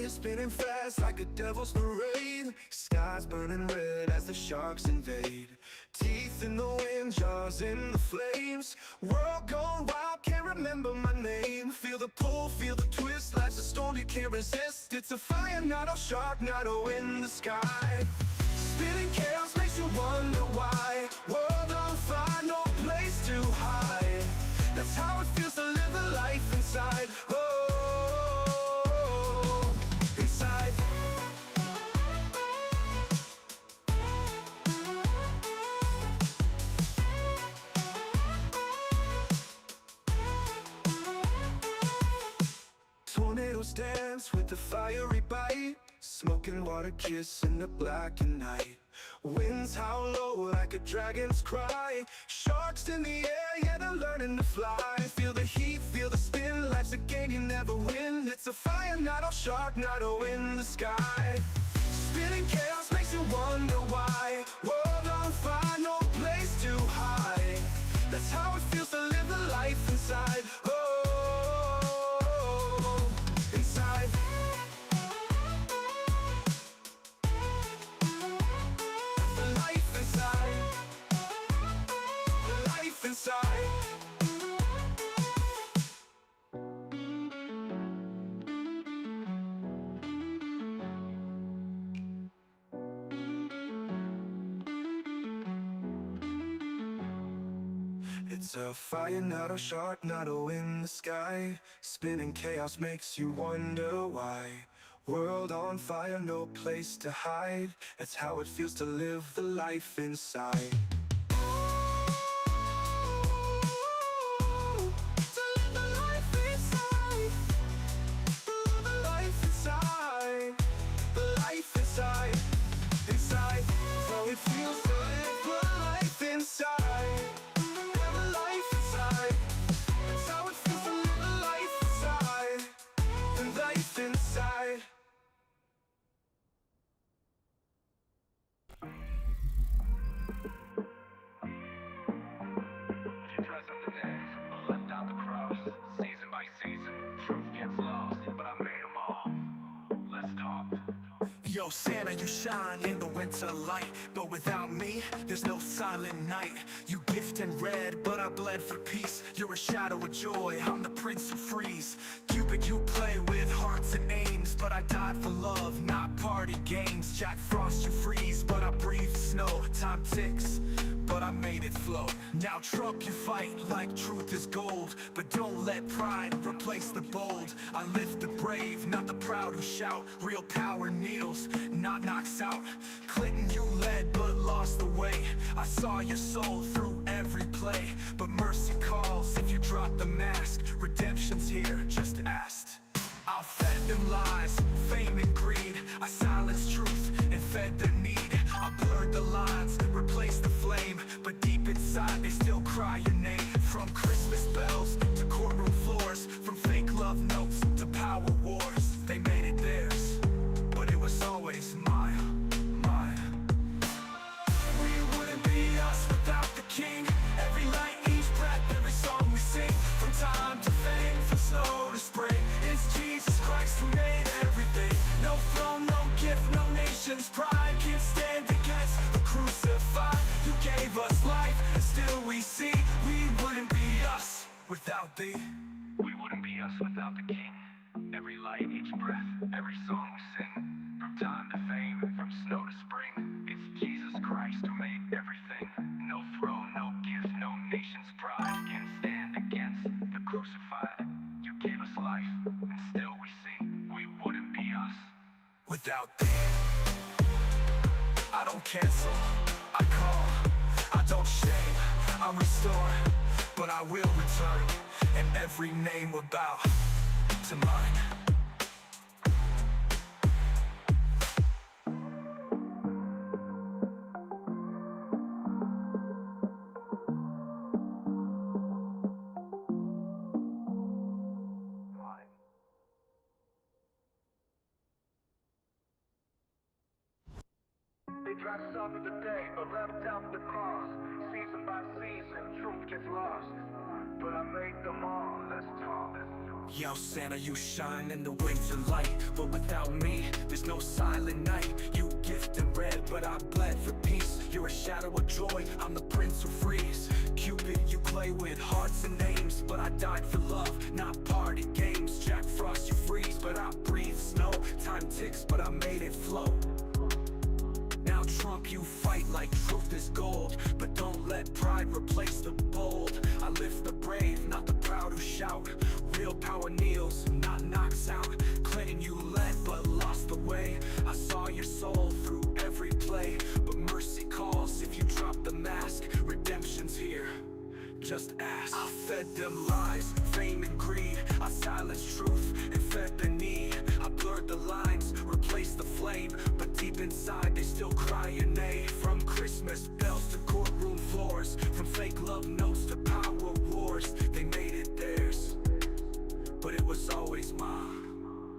fire spinning fast like a devil's parade. Skies burning red as the sharks invade. Teeth in the wind, jaws in the flames. World gone wild, can't remember my name. Feel the pull, feel the twist, life's a storm you can't resist. It's a fire, not a shark, not a wind in the sky. Spinning chaos makes you wonder why. World on fire, no place to hide. That's how it feels to live a life inside. Oh, inside. Tornadoes dance with the fiery bite. Smoke and water kiss in the blackened night. Winds howl low like a dragon's cry. Sharks in the air, yeah, they're learning to fly. Feel the heat, feel the spin. Life's a game you never win. It's a fire, not a shark, not a wind in the sky. Spinning chaos makes you wonder why. World on fire, no place to hide. That's how it feels to live the life inside. Oh, inside. Inside. It's a fire, not a shark, not a wind in the sky. Spinning chaos makes you wonder why. World on fire, no place to hide. That's how it feels to live the life inside. Inside, how it feels to live a life inside. Live a life inside. That's how it feels to live a life inside. And life inside. She dressed up the days, left out the cross. Season by season, truth gets lost, but I made them all. Let's talk. Yo, Santa, you shine in the winter light, but without me, there's no silent night. You gift and red, but I bled for peace. You're a shadow of joy, I'm the prince who frees. Cupid, you play with hearts and aims, but I died for love, not party games. Jack Frost, you freeze, but I breathe snow. Time ticks, but I made it flow. Now Trump, you fight like truth is gold, but don't let pride replace the bold. I lift the brave, not the proud who shout. Real power kneels, not knocks out. Clinton, you led but lost the way. I saw your soul through every play, but mercy calls if you drop the mask. Redemption's here, just asked. I fed them lies, fame and greed. I silenced truth and fed their need. I blurred the lines, replaced the flame, but deep inside they still cry your name. From Christmas bells to courtroom floors, from fake love notes to power wars. They made it theirs, but it was always mine, mine. We wouldn't be us without the king. Every light, each breath, every song we sing. From time to fame, from snow to spring. It's Jesus Christ who made everything. No throne, no gift, no nation's pride can't stand against the crucified. You gave us life, and still we see. We wouldn't be us without thee. We wouldn't be us without the king. Every light, each breath, every song we sing. From time to fame, from snow to spring. It's Jesus Christ who made everything. No throne, no gift, no nation's pride can stand against the crucified. You gave us life, and still we see. We wouldn't be us without thee. I don't cancel, I call. I don't shame, I restore. But I will return, and every name will bow to mine. They dressed up in the day, but left out the cross. Season by season, truth gets lost, but I made them all. Let's talk. Yo, Santa, you shine in the winter light, but without me, there's no silent night. You gifted red, but I bled for peace. You're a shadow of joy, I'm the prince who frees. Cupid, you play with hearts and names, but I died for love, not party games. Jack Frost, you freeze, but I breathe snow. Time ticks, but I made it flow. Now Trump, you fight like truth is gold, but don't let pride replace the bold. I lift the brave, not the proud who shout. Real power kneels, not knocks out. Clinton, you led but lost the way. I saw your soul through every play, but mercy calls if you drop the mask. Redemption's here, just ask. I fed them lies, fame and greed. I silenced truth and fed the need. I blurred the lines, replaced the flame, but deep inside they still cry your name. From Christmas bells to courtroom floors, from fake love notes to power wars, they made it theirs, but it was always mine.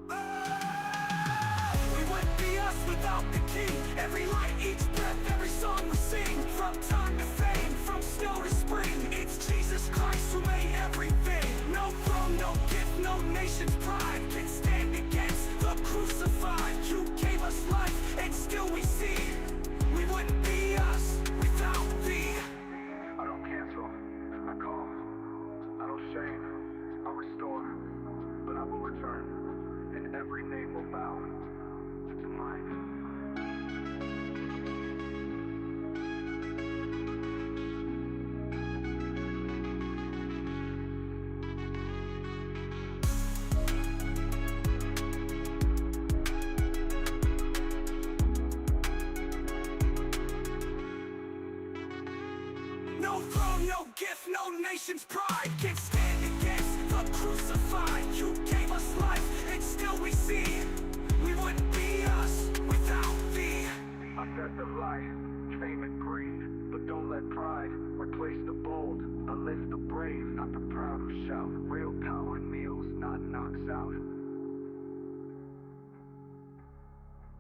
We wouldn't be us without the king. Every light, each breath, every song we sing. From time to fame, from snow to spring, it's Jesus Christ who made everything. No throne, no gift, no nation's pride can stand against the crucified. You gave us life, and still we see we wouldn't be us without thee. I don't cancel, I call. I don't shame, I restore. But I will return, and every name will bow to mine. No throne, no gift, no nation's pride can stand against the crucified. You gave us life, and still we see we wouldn't be us without thee. I fed the light, fame and greed, but don't let pride replace the bold. I lift the brave, not the proud who shout. Real power kneels, not knocks out.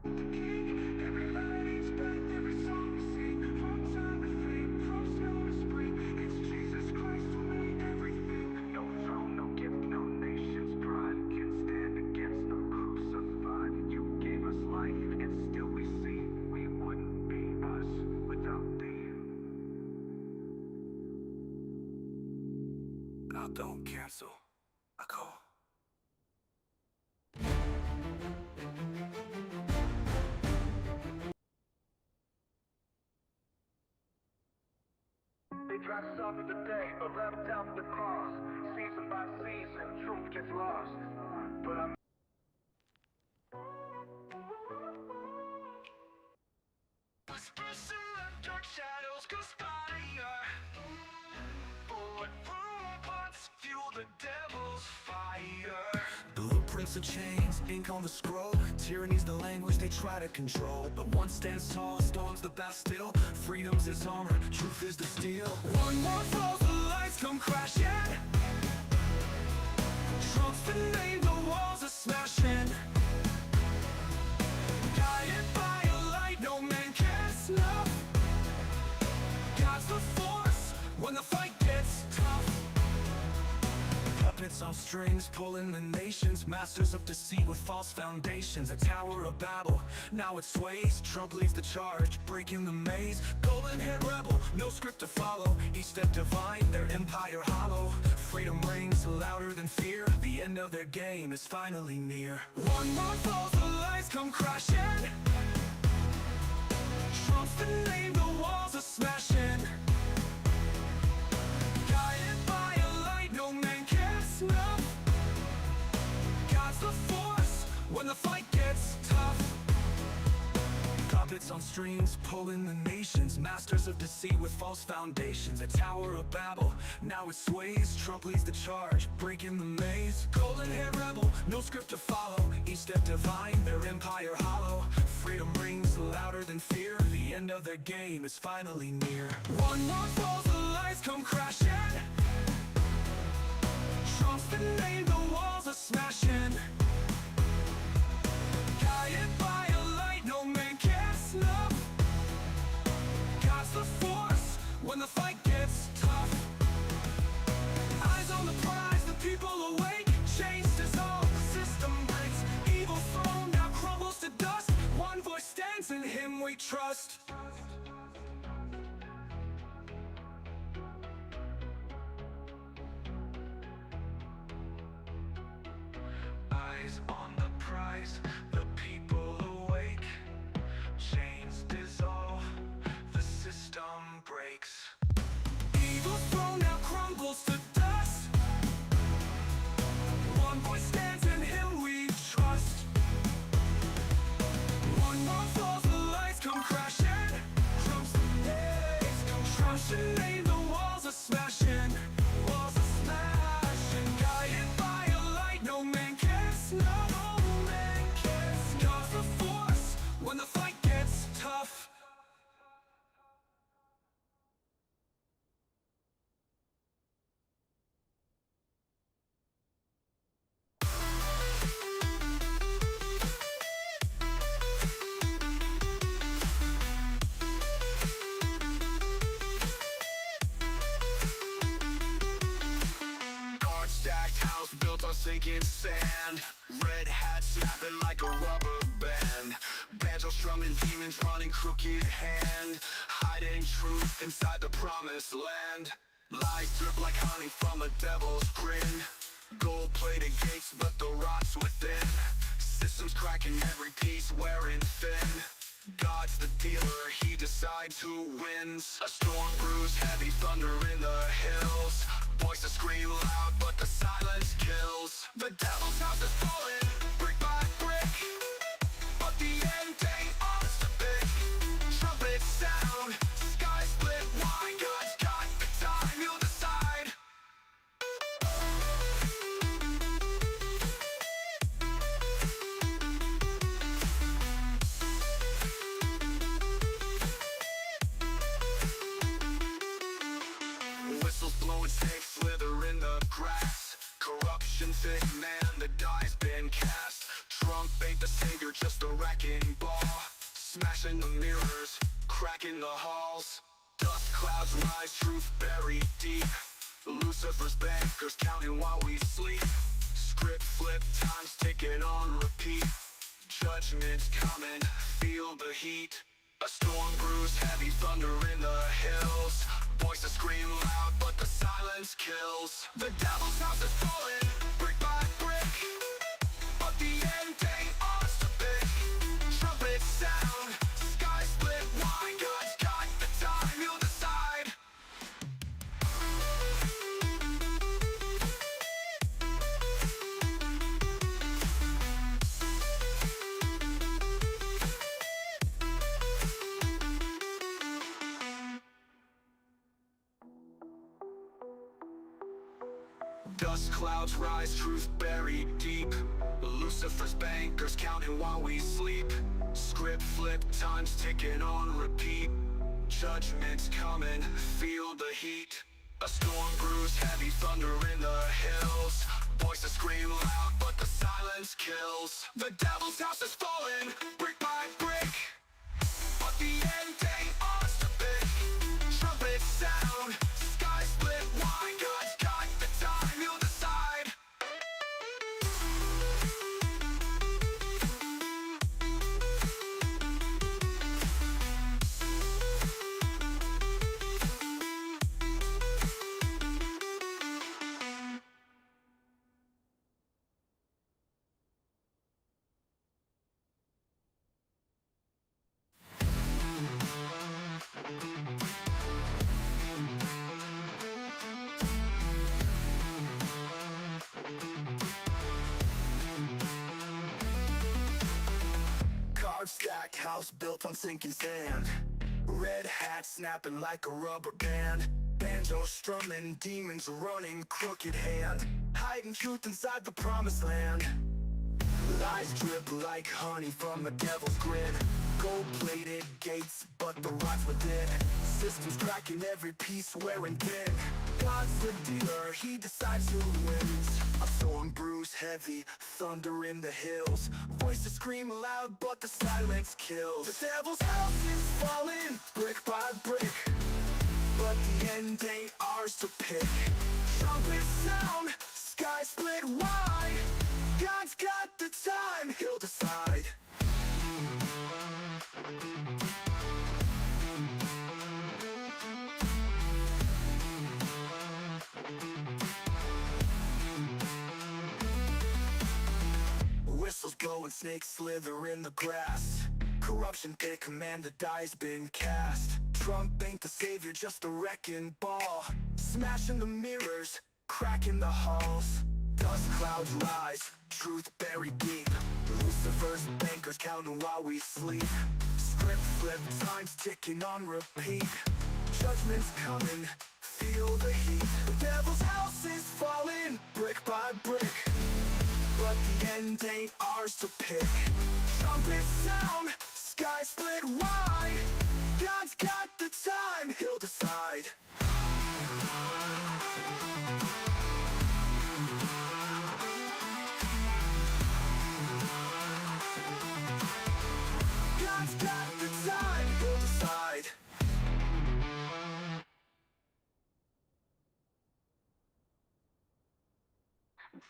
Every light, each breath, every song we sing. From time to fame, from snow to spring, it's Jesus Christ who made everything. No throne, no gift, no nation's pride can stand against the crucified. You gave us life, and still we see we wouldn't be us without thee. Now don't cancel, I call. They try to suffer the day, but left out the cross. Season by season, truth gets lost. But I'm Whispers in the dark shadows conspire. Bullet robots fuel the devil's fire. Blueprints of chains, ink on the scroll. Tyranny's the language they try to control. But one stands tall, storms the Bastille. Freedom's his armor, truth is the steel. One more falls, the lights come crashing. Trump's the name, the walls are smashing. Guided by a light no man can snuff. God's the force when the fight gets tough. Puppets on strings pulling the nations, masters of deceit with false foundations. A tower of Babel, now it sways. Trump leads the charge, breaking the maze. Golden haired rebel, no script to follow. Each step divine, their empire hollow. Freedom rings louder than fear. The end of their game is finally near. One more falls, the lights come crashing. Trump's the name, the walls are smashing. Guided by a light no man can snuff. God's the force when the fight gets tough. Puppets on strings pulling the nations, masters of deceit with false foundations. A tower of Babel, now it sways. Trump leads the charge, breaking the maze. Golden haired rebel, no script to follow. Each step divine, their empire hollow. Freedom rings louder than fear. The end of their game is finally near. One more falls, the lights come crashing. Trump's the name, the walls are smashing. Guided by a light no man can snuff. God's the force when the fight gets tough. Eyes on the prize, the people awake. Chains trust. Eyes on the prize, the people awake. Chains dissolve, the system breaks. Evil's throne now crumbles to dust. One voice stands, in him we trust. One more falls, the lights come crashing. Trumps the days come crashing. The walls are smashing. Walls are smashing. Guided by a light no man can snuff. No man can snuff the force when the fight gets tough. Stacked house built on sinking sand. Red hat snapping like a rubber band. Banjo strumming, demons running crooked hand. Hiding truth inside the promised land. Lies drip like honey from a devil's grin. Gold-plated gates but the rot's within. Systems cracking, every piece wearing thin. God's the dealer, he decides who wins. A storm brews heavy thunder in the hills. Voices scream loud, but the silence kills. The devil's house is falling, brick by brick. But the end ain't ours to pick. Trumpets sound, sky split wide. God's got the time, he'll decide. Whistles blowing, snakes slither in the grass. Corruption thick, man, the die's been cast. Trump ain't the savior, just a wrecking ball. Smashing the mirrors, cracking the halls. Dust clouds rise, truth buried deep. Lucifer's bankers counting while we sleep. Script flip, time's ticking on repeat. Judgment's coming, feel the heat. A storm brews heavy thunder in the hills. Voices scream loud, but the silence kills. The devil's house is falling, brick by brick. But the end ain't ours to pick. Trumpets sound, sky split wide. God's got the time, he'll decide. Dust clouds rise, truth buried deep. Lucifer's bankers counting while we sleep. Script flip, time's ticking on repeat. Judgment's coming, feel the heat. A storm brews heavy thunder in the hills. Voices scream loud, but the silence kills. The devil's house is falling, brick by brick. But the end ain't ours to pick. Trumpets sound, sky split wide. God's got the time, he'll decide. Stacked house built on sinking sand. Red hat snapping like a rubber band. Banjo strumming, demons running crooked hand. Hiding truth inside the promised land. Lies drip like honey from the devil's grin. Gold-plated gates, but the rot's within. Systems cracking, every piece wearing thin. God's the dealer, he decides who wins. A storm brews heavy, thunder in the hills. Voices scream loud, but the silence kills. The devil's house is falling, brick by brick. But the end ain't ours to pick. Trumpets sound, sky split wide. God's got the time, he'll decide. go and snakes slither in the grass. Corruption they command, the die's been cast. Trump ain't the savior, just a wrecking ball. Smashing the mirrors, cracking the halls. Dust clouds rise, truth buried deep. Lucifer's bankers counting while we sleep. Script flip, time's ticking on repeat. Judgment's coming, feel the heat. The devil's house is falling, brick by brick. But the end ain't ours to pick. Trumpets sound, sky split wide. God's got the time, he'll decide. God's got the time, he'll decide.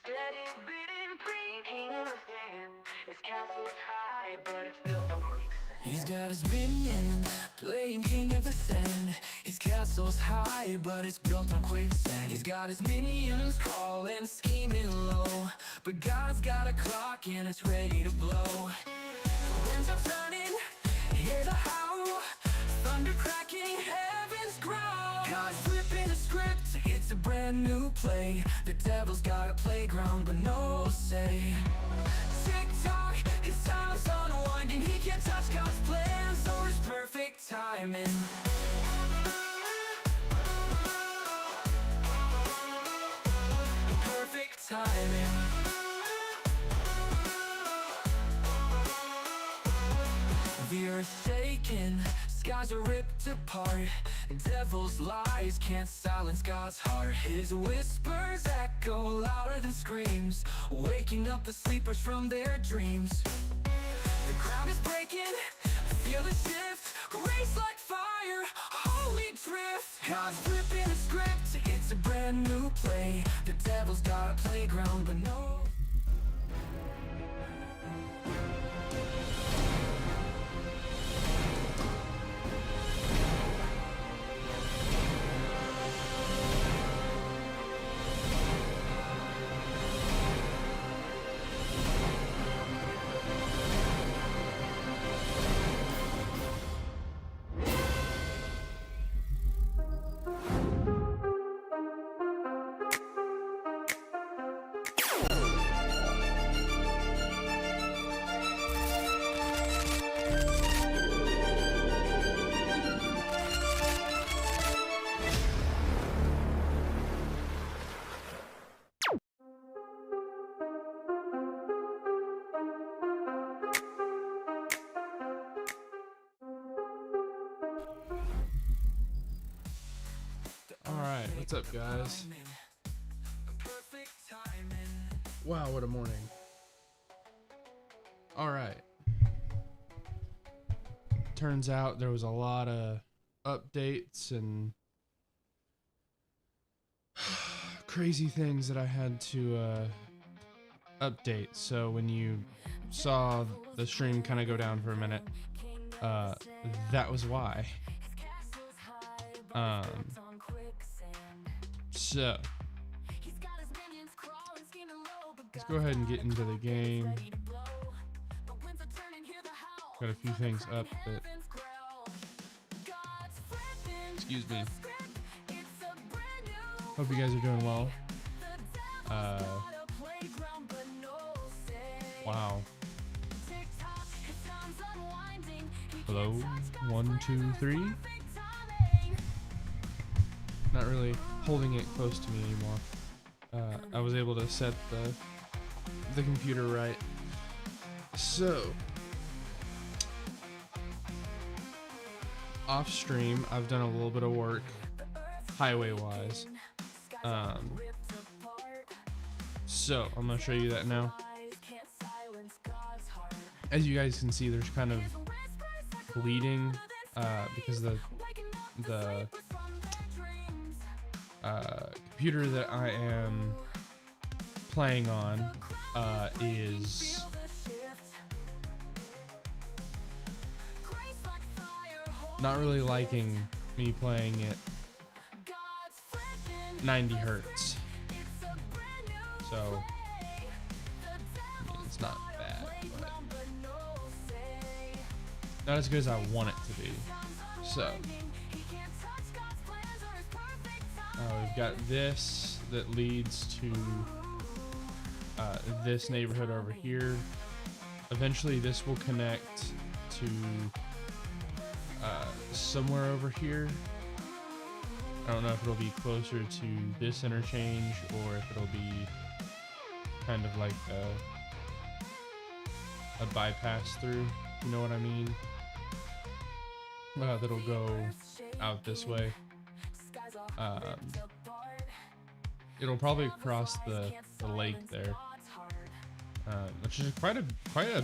Steady beating, breaking within. His castle's high, but it's built on quicksand. He's got his minions playing king of the sand. His castle's high, but it's built on quicksand. He's got his minions crawling, scheming low, but God's got a clock and it's ready to blow. The winds are turning, hear the howl, thunder cracking, heavens growl. God's flipping the script, it's a brand new play. The devil's got a playground, but no say. Tick-tock, his time's unwinding. He can't touch God's plans or his perfect timing. Perfect timing. The earth's shaking, skies are ripped apart. Devil's lies can't silence God's heart. His whispers echo louder than screams, waking up the sleepers from their dreams. The ground is breaking, feel the shift, race like fire, holy drift. God's flipping the script, it's a brand new play. The devil's got a playground, but no. Alright, what's up guys? Wow, what a morning. Alright. Turns out there was a lot of updates and crazy things that I had to update. So when you saw the stream kind of go down for a minute, that was why. So let's go ahead and get into the game. Got a few things up that, excuse me. Hope you guys are doing well. Wow. Hello, 1, 2, 3. Not really holding it close to me anymore. I was able to set the computer right. So off stream, I've done a little bit of work highway wise. So I'm gonna show you that now. As you guys can see, there's kind of bleeding because the computer that I am playing on is not really liking me playing it 90 hertz. So I mean, it's not bad, not as good as I want it to be. So we've got this that leads to this neighborhood over here. Eventually this will connect to somewhere over here. I don't know if it'll be closer to this interchange or if it'll be kind of like a bypass through, you know what I mean? That'll go out this way. It'll probably cross the lake there, which is quite a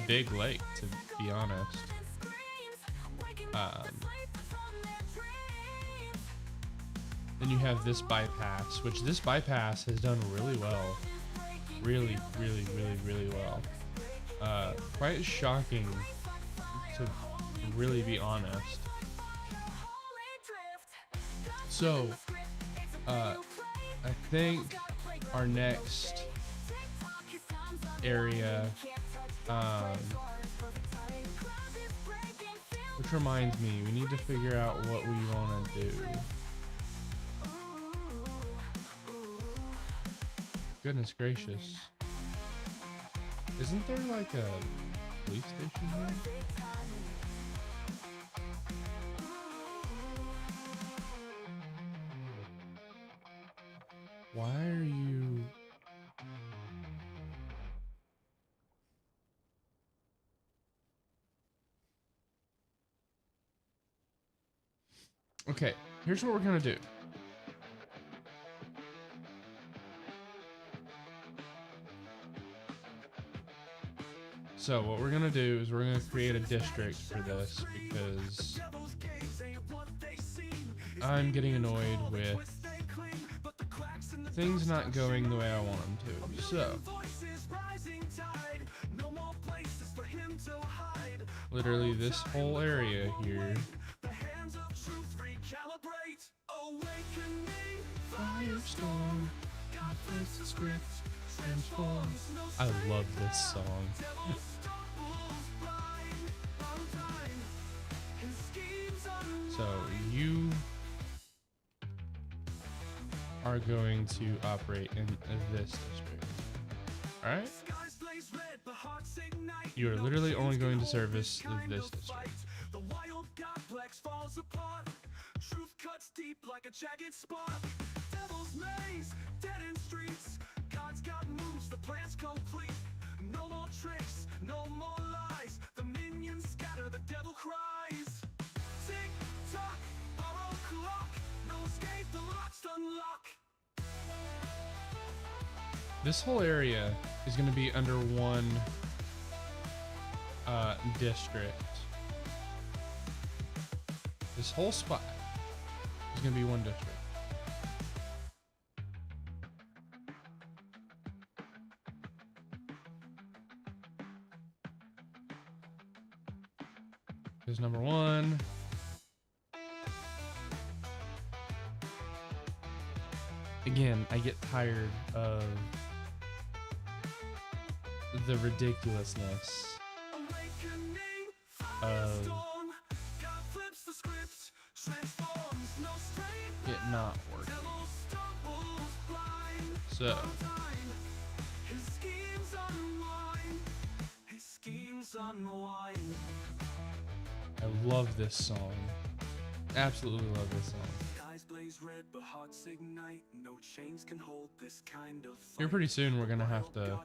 big lake, to be honest. Then you have this bypass, which this bypass has done really well. Really well. Quite shocking, to really be honest. So, I think our next area, which reminds me, we need to figure out what we want to do. Goodness gracious. Isn't there like a police station here? Why are you... Okay, here's what we're gonna do. So what we're gonna do is we're gonna create a district for this because I'm getting annoyed with things not going the way I want them to. So literally this whole area here. Firestorm, I love this song. So you are going to operate in this district. Alright? You are literally only going to service this district. The wild complex falls apart. Truth cuts deep like a jagged spot. Devil's maze, dead end streets. God's got moves, the plan's complete. No more tricks, no more lies. The minions scatter, the devil cries. Tick tock, borrow clock. No escape, the lock's unlock. This whole area is going to be under one district. This whole spot is going to be one district. Here's number one. Again, I get tired of the ridiculousness of it not working. So I love this song. Absolutely love this song. Red, but hearts ignite. No chains can hold this kind of fight. Here pretty soon we're gonna have to,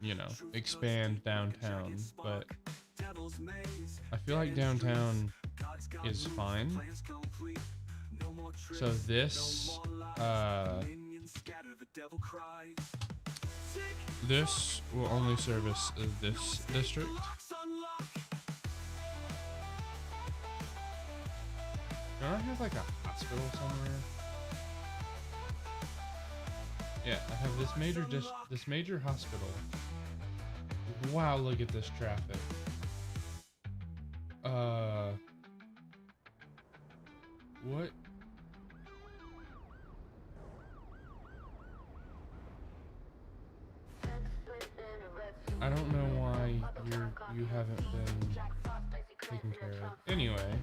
you know, expand downtown, but I feel like downtown is fine. So this this will only service this district. Don't I have like a hospital somewhere? Yeah, I have this major hospital. Wow, look at this traffic. What? I don't know why you haven't been taken care of. Anyway,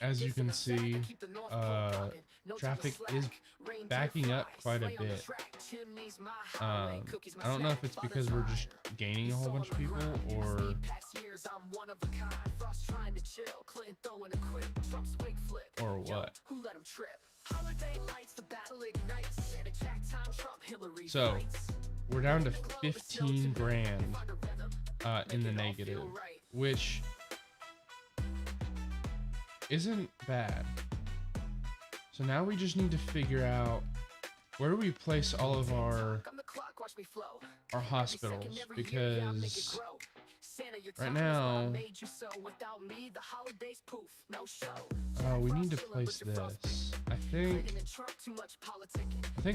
as you can see, traffic is backing up quite a bit. I don't know if it's because we're just gaining a whole bunch of people or what. So we're down to 15 grand in the negative, which isn't bad. So now we just need to figure out where do we place all of our hospitals, because right now we need to place this. I think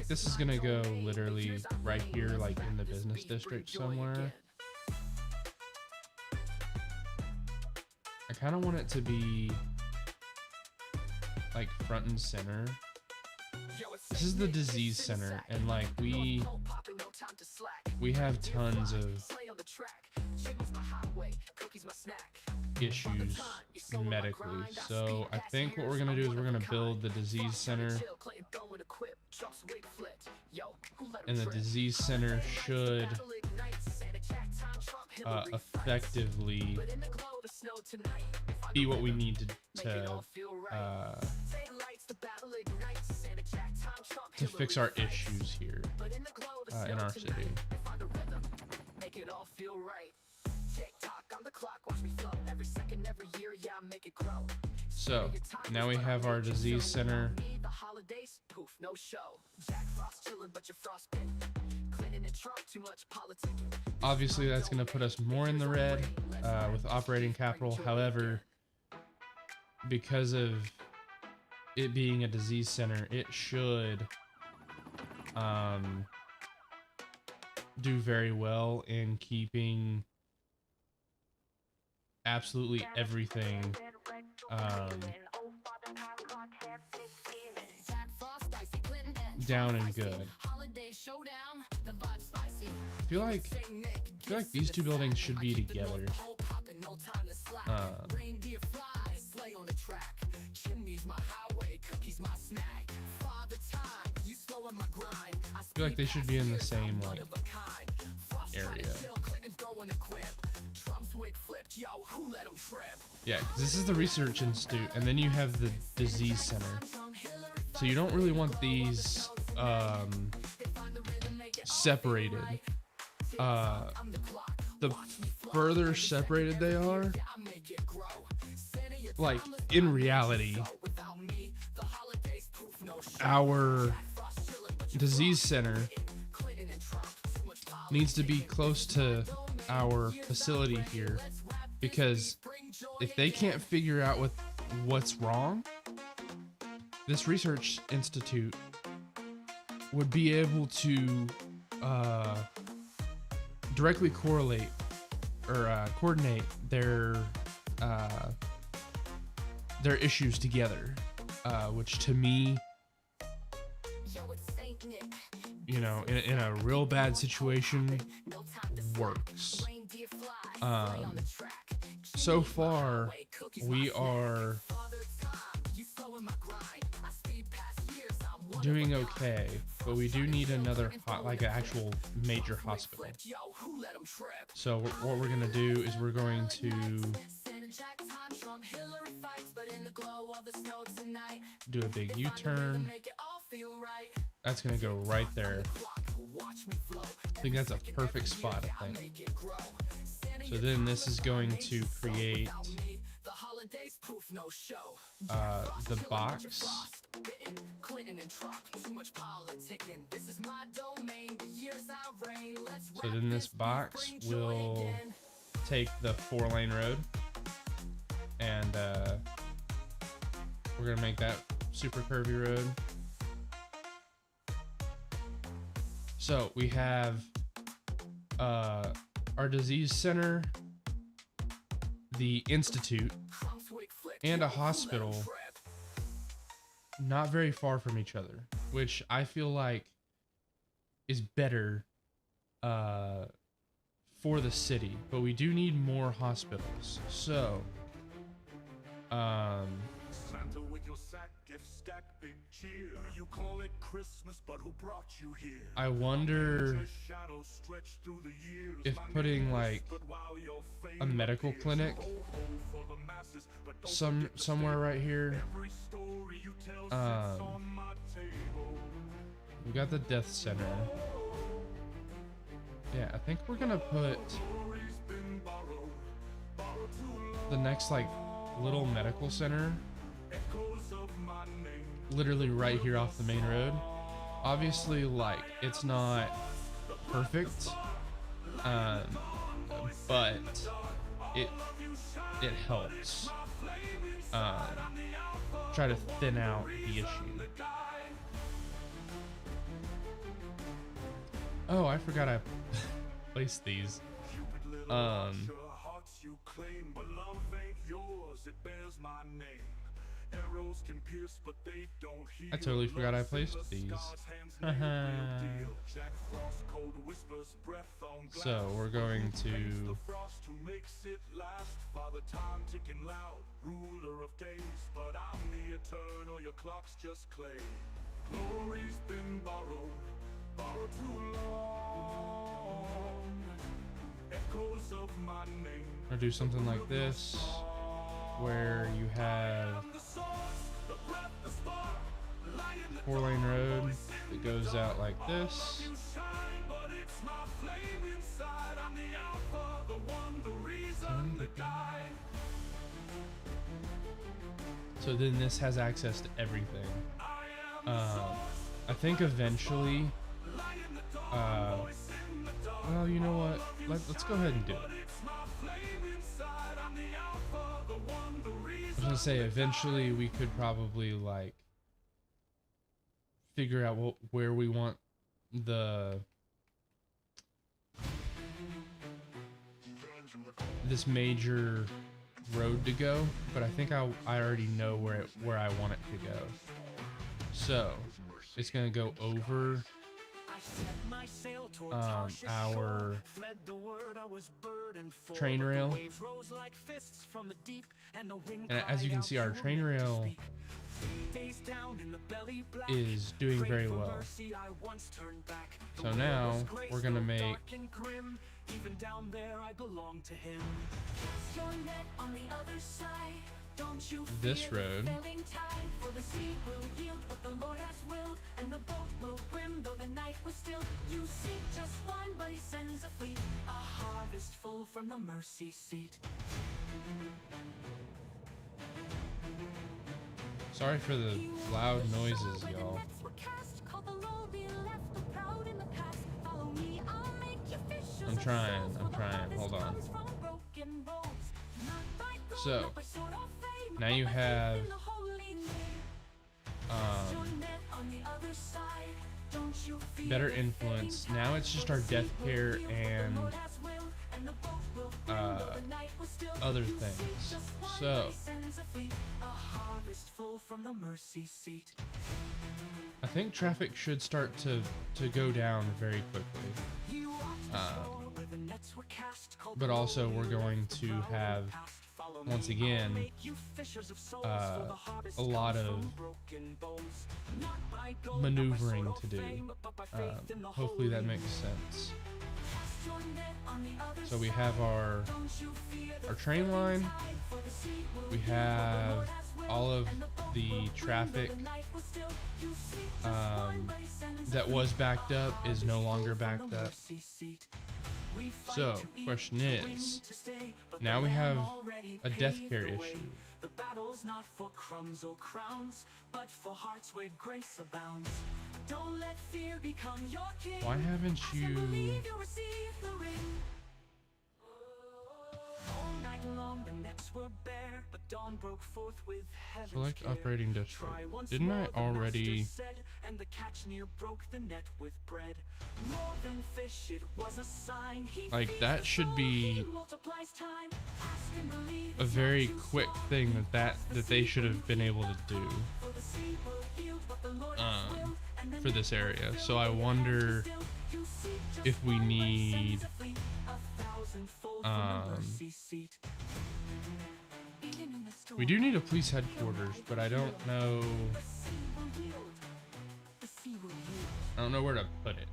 this is gonna go literally right here, like in the business district somewhere. I kind of want it to be like front and center. This is the disease center, and like we have tons of issues medically. So I think what we're gonna do is we're gonna build the disease center, and the disease center should effectively be what we need to fix our issues here in our city. So now we have our disease center. Obviously that's going to put us more in the red with operating capital. However, because of it being a disease center, it should do very well in keeping absolutely everything down and good. I feel like these two buildings should be together. I feel like they should be in the same like area. Yeah, 'cause this is the research institute, and then you have the disease center. So you don't really want these separated. The further separated they are, like in reality, our disease center needs to be close to our facility here, because if they can't figure out what's wrong, this research institute would be able to directly correlate or coordinate their issues together, which to me, you know, in a real bad situation, works. So far, we are doing okay, but we do need another like an actual major hospital. So what we're gonna do is we're going to do a big U-turn. That's gonna go right there. I think that's a perfect spot, I think. So then this is going to create the box. So then this box will take the 4-lane road, and we're gonna make that super curvy road. So we have our disease center, the institute, and a hospital not very far from each other, which I feel like is better for the city, but we do need more hospitals. So, Santa with your sack, gift stack, big cheer. You call it Christmas, but who brought you here? I wonder Shadows stretch through the years. if My putting name like but while your a fame medical appears, clinic ho, ho for the masses, but don't forget to somewhere say right here. every story you tell sits on my table. We got the death center. Yeah, I think we're gonna put Glory's been borrowed, borrowed too long. the next like little medical center Echoes of my name. literally right here off the main road. Obviously, like, it's not perfect, but it helps try to thin out the issue. Oh, I forgot I placed these. Hearts you claim, but love ain't yours, it bears my name. Arrows can pierce, but they don't heal. I totally forgot I placed Love these. scars, hands made real deal. Jack Frost cold whispers, breath on glass. So we're going Paints to the frost who makes it last. Father time ticking loud, ruler of days, but I'm the eternal, your clock's just clay. Glory's been borrowed, borrowed too long. Echoes of my name. or do something like this, where you have 4-lane road that goes out like this. So then this has access to everything. I think eventually, well, you know what? Let's go ahead and do it. I was gonna say eventually we could probably like figure out where we want this major road to go, but I think I already know where I want it to go. So it's gonna go over our train rail, and as you can see, our train rail is doing very well. So now we're gonna make even down there I belong to him. This road a harvest full from the mercy seat. Sorry for the loud noises, y'all. I'm trying. Hold on. So now you have better influence. Now it's just our death care and other things. So I think traffic should start to go down very quickly. But also we're going to have, once again, a lot of maneuvering to do. Hopefully that makes sense. So we have our train line, we have all of the traffic that was backed up is no longer backed up. So, question is, now we have a death care issue. The battle's not for crumbs or crowns, but for hearts where grace abounds. Don't let fear become your king. Why haven't you Believe you'll receive the ring. All night long the nets were bare, but dawn broke forth with heaven's select care. operating Try district? once Didn't more, I the master already? said, and the catch near broke the net with bread. More than fish, it was a sign. He Like, feeds that the should soul, be he multiplies time. Ask and believe a it's very not too quick small. thing that they should have been able to do For the seed will yield what the Lord has willed, and then for this area. So I wonder if we need We do need a police headquarters, but I don't know where to put it.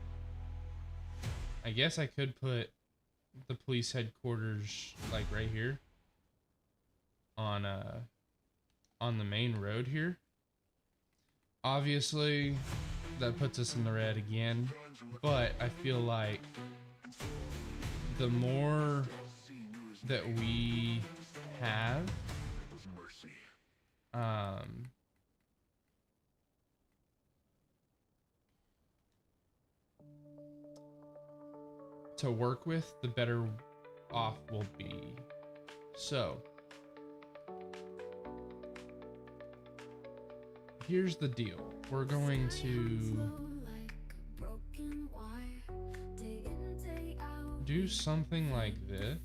I guess I could put the police headquarters like right here on the main road here. Obviously that puts us in the red again, but I feel like the more that we have to work with, the better off we'll be. So here's the deal. We're going to do something like this.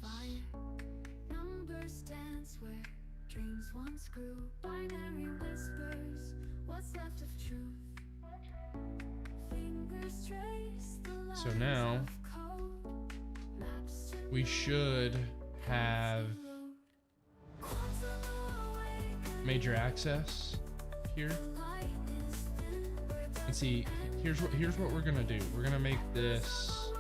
So now we should have major access here. And see, here's what we're gonna do. We're gonna make this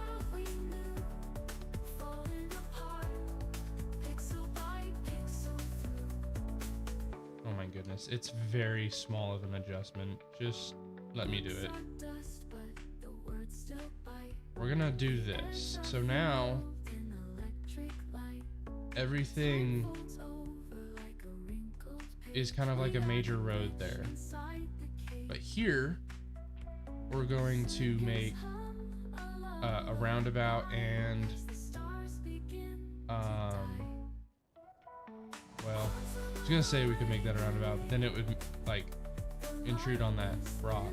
oh my goodness, it's very small of an adjustment. Just let me do it. We're gonna do this. So now everything is kind of like a major road there. But here we're going to make a roundabout and well, I was gonna say we could make that a roundabout, but then it would like intrude on that rock.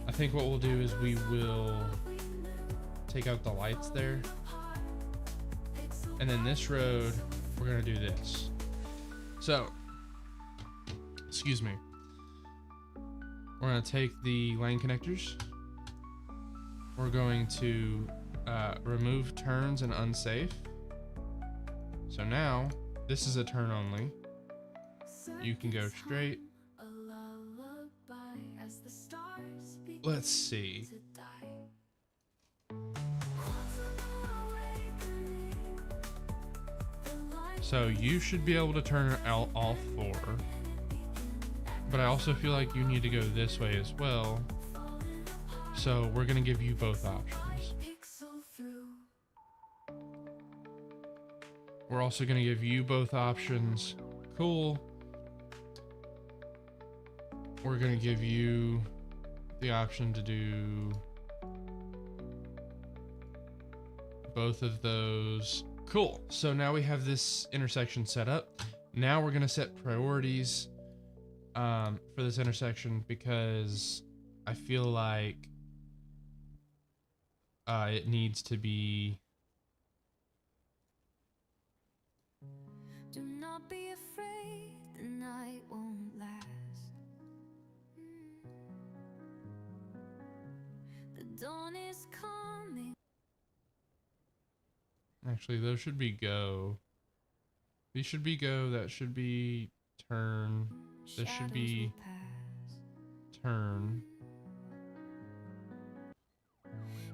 I think what we'll do is we will take out the lights there, and then this road we're gonna do this. So excuse me, we're gonna take the lane connectors, we're going to remove turns and unsafe. So now this is a turn only. You can go straight. Let's see. So you should be able to turn out all four, but I also feel like you need to go this way as well. So we're gonna give you both options. We're also gonna give you both options. Cool. We're gonna give you the option to do both of those. Cool. So now we have this intersection set up. Now we're gonna set priorities for this intersection, because I feel like it needs to be. Do not be afraid, the night won't last. The dawn is coming. Actually, those should be go. These should be go. That should be turn. This should be turn.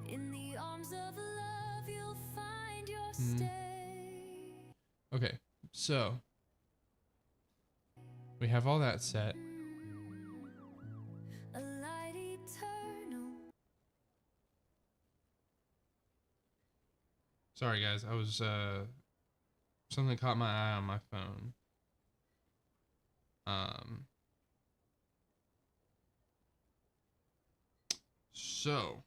In the arms of love, you'll find your stay. Okay, so we have all that set. A light eternal. Sorry guys, I was something caught my eye on my phone. So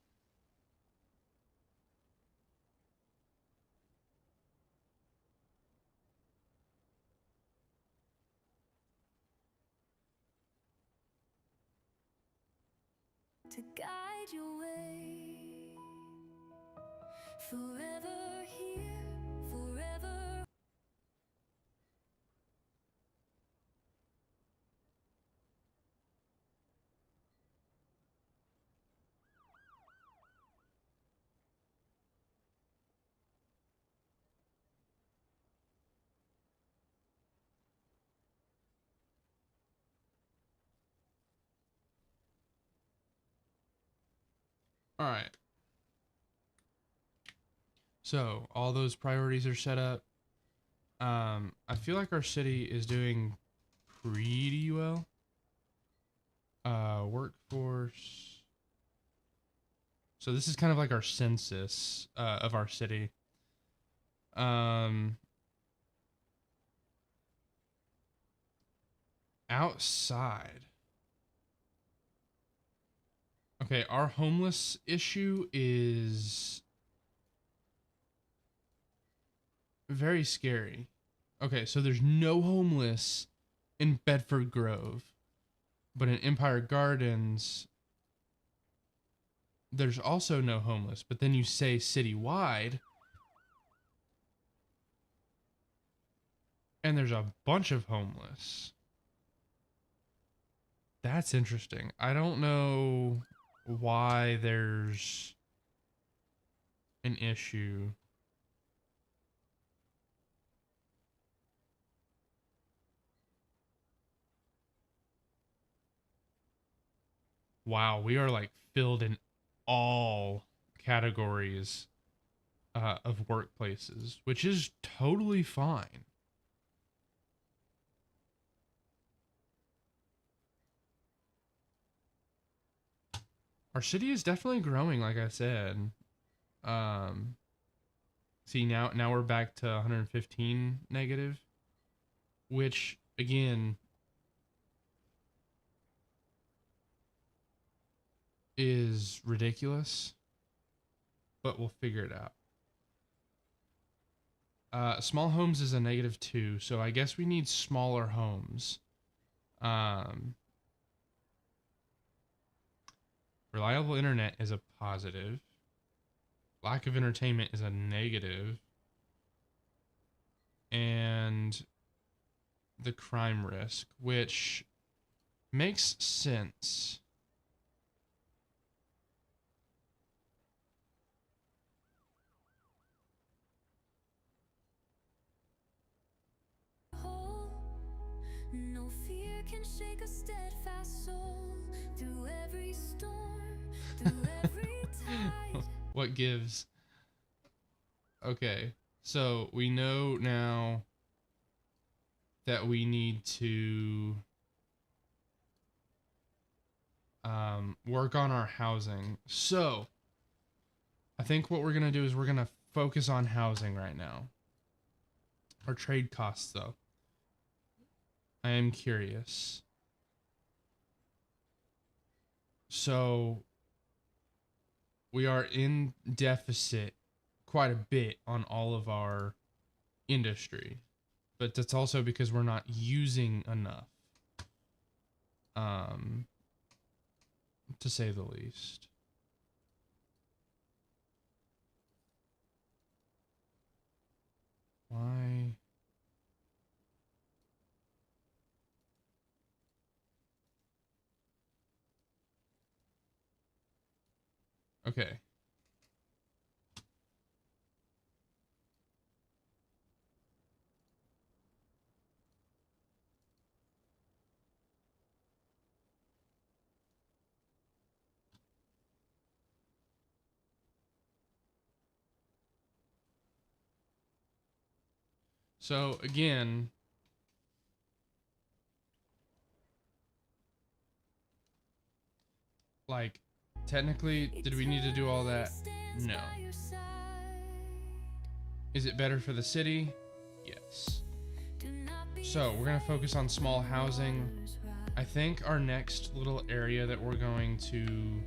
To guide your way. Forever here, forever. All right. So all those priorities are set up. I feel like our city is doing pretty well. Workforce. So this is kind of like our census of our city. Outside. Okay, our homeless issue is very scary. Okay, so there's no homeless in Bedford Grove, but in Empire Gardens, there's also no homeless. But then you say citywide, and there's a bunch of homeless. That's interesting. I don't know why there's an issue. Wow, we are like filled in all categories of workplaces, which is totally fine. Our city is definitely growing, like I said. See, now we're back to 115 negative, which again is ridiculous, but we'll figure it out. Small homes is a -2, so I guess we need smaller homes. Reliable internet is a positive. Lack of entertainment is a negative. And the crime risk, which makes sense. No fear can shake a steadfast soul through every storm, through every tide. What gives? Okay, so we know now that we need to work on our housing. So I think what we're gonna do is we're gonna focus on housing right now. Our trade costs, though. I am curious. So we are in deficit quite a bit on all of our industry, but that's also because we're not using enough, to say the least. Why? Okay. So again, like, technically, did we need to do all that? No. Is it better for the city? Yes. So we're gonna focus on small housing. I think our next little area that we're going to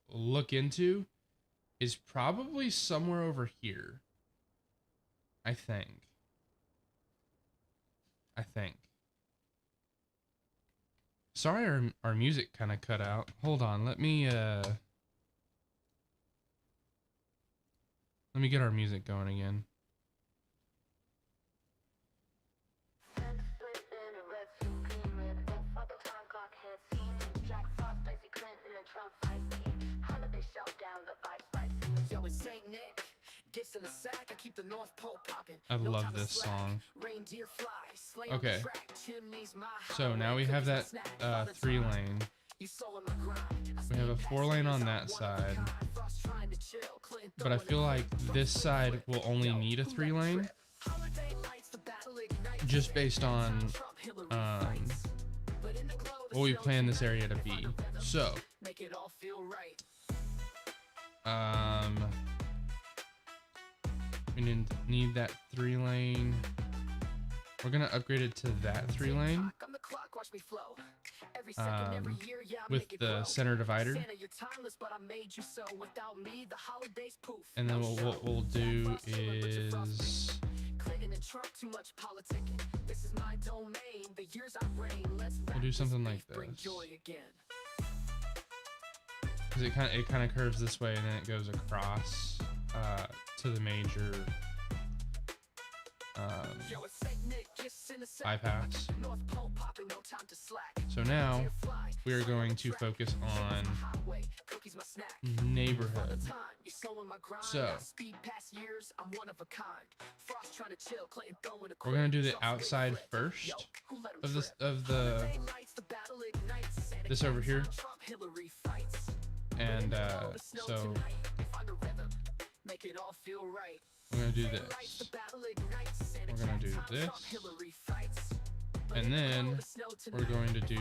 look into is probably somewhere over here. I think. Sorry, our music kind of cut out. Hold on, let me get our music going again. I love this song. Okay, so now we have that 3-lane. We have a 4-lane on that side, but I feel like this side will only need a 3-lane, just based on what we plan this area to be. So, we need that 3-lane. We're gonna upgrade it to that 3-lane with the center divider. And then what we'll do is we'll do something like this, because it kind of curves this way and then it goes across to the major bypass. So now we are going to focus on neighborhood. So we're going to do the outside first of this this over here, and so we're going to do this. We're going to do this, and then we're going to do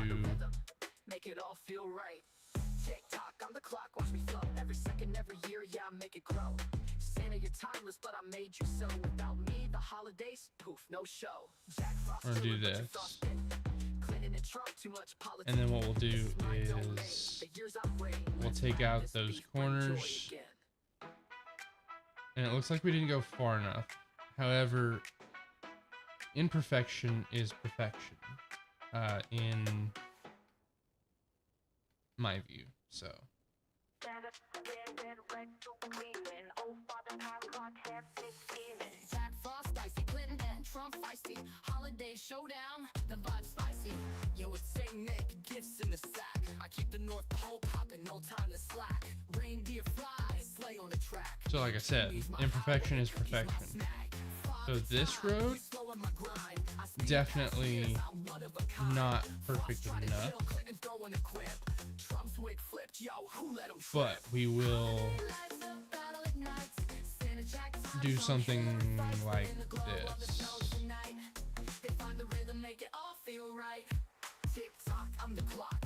on the clock, watch me flow. Every second, every year, yeah, I make it grow. Santa, you're timeless, but I made you so. Without me, the holidays, poof, no show. We're gonna do this. And then what we'll do is we'll take out those corners. And it looks like we didn't go far enough. However, imperfection is perfection, in my view. So Trump feisty, holiday showdown, the vibe spicy. Yo, it's Saint Nick, gifts in the sack. I keep the North Pole popping, no time to slack. Reindeer fly, sleigh on the track. So like I said, imperfection is perfection. So this road, definitely not perfect enough. But we will do something like this.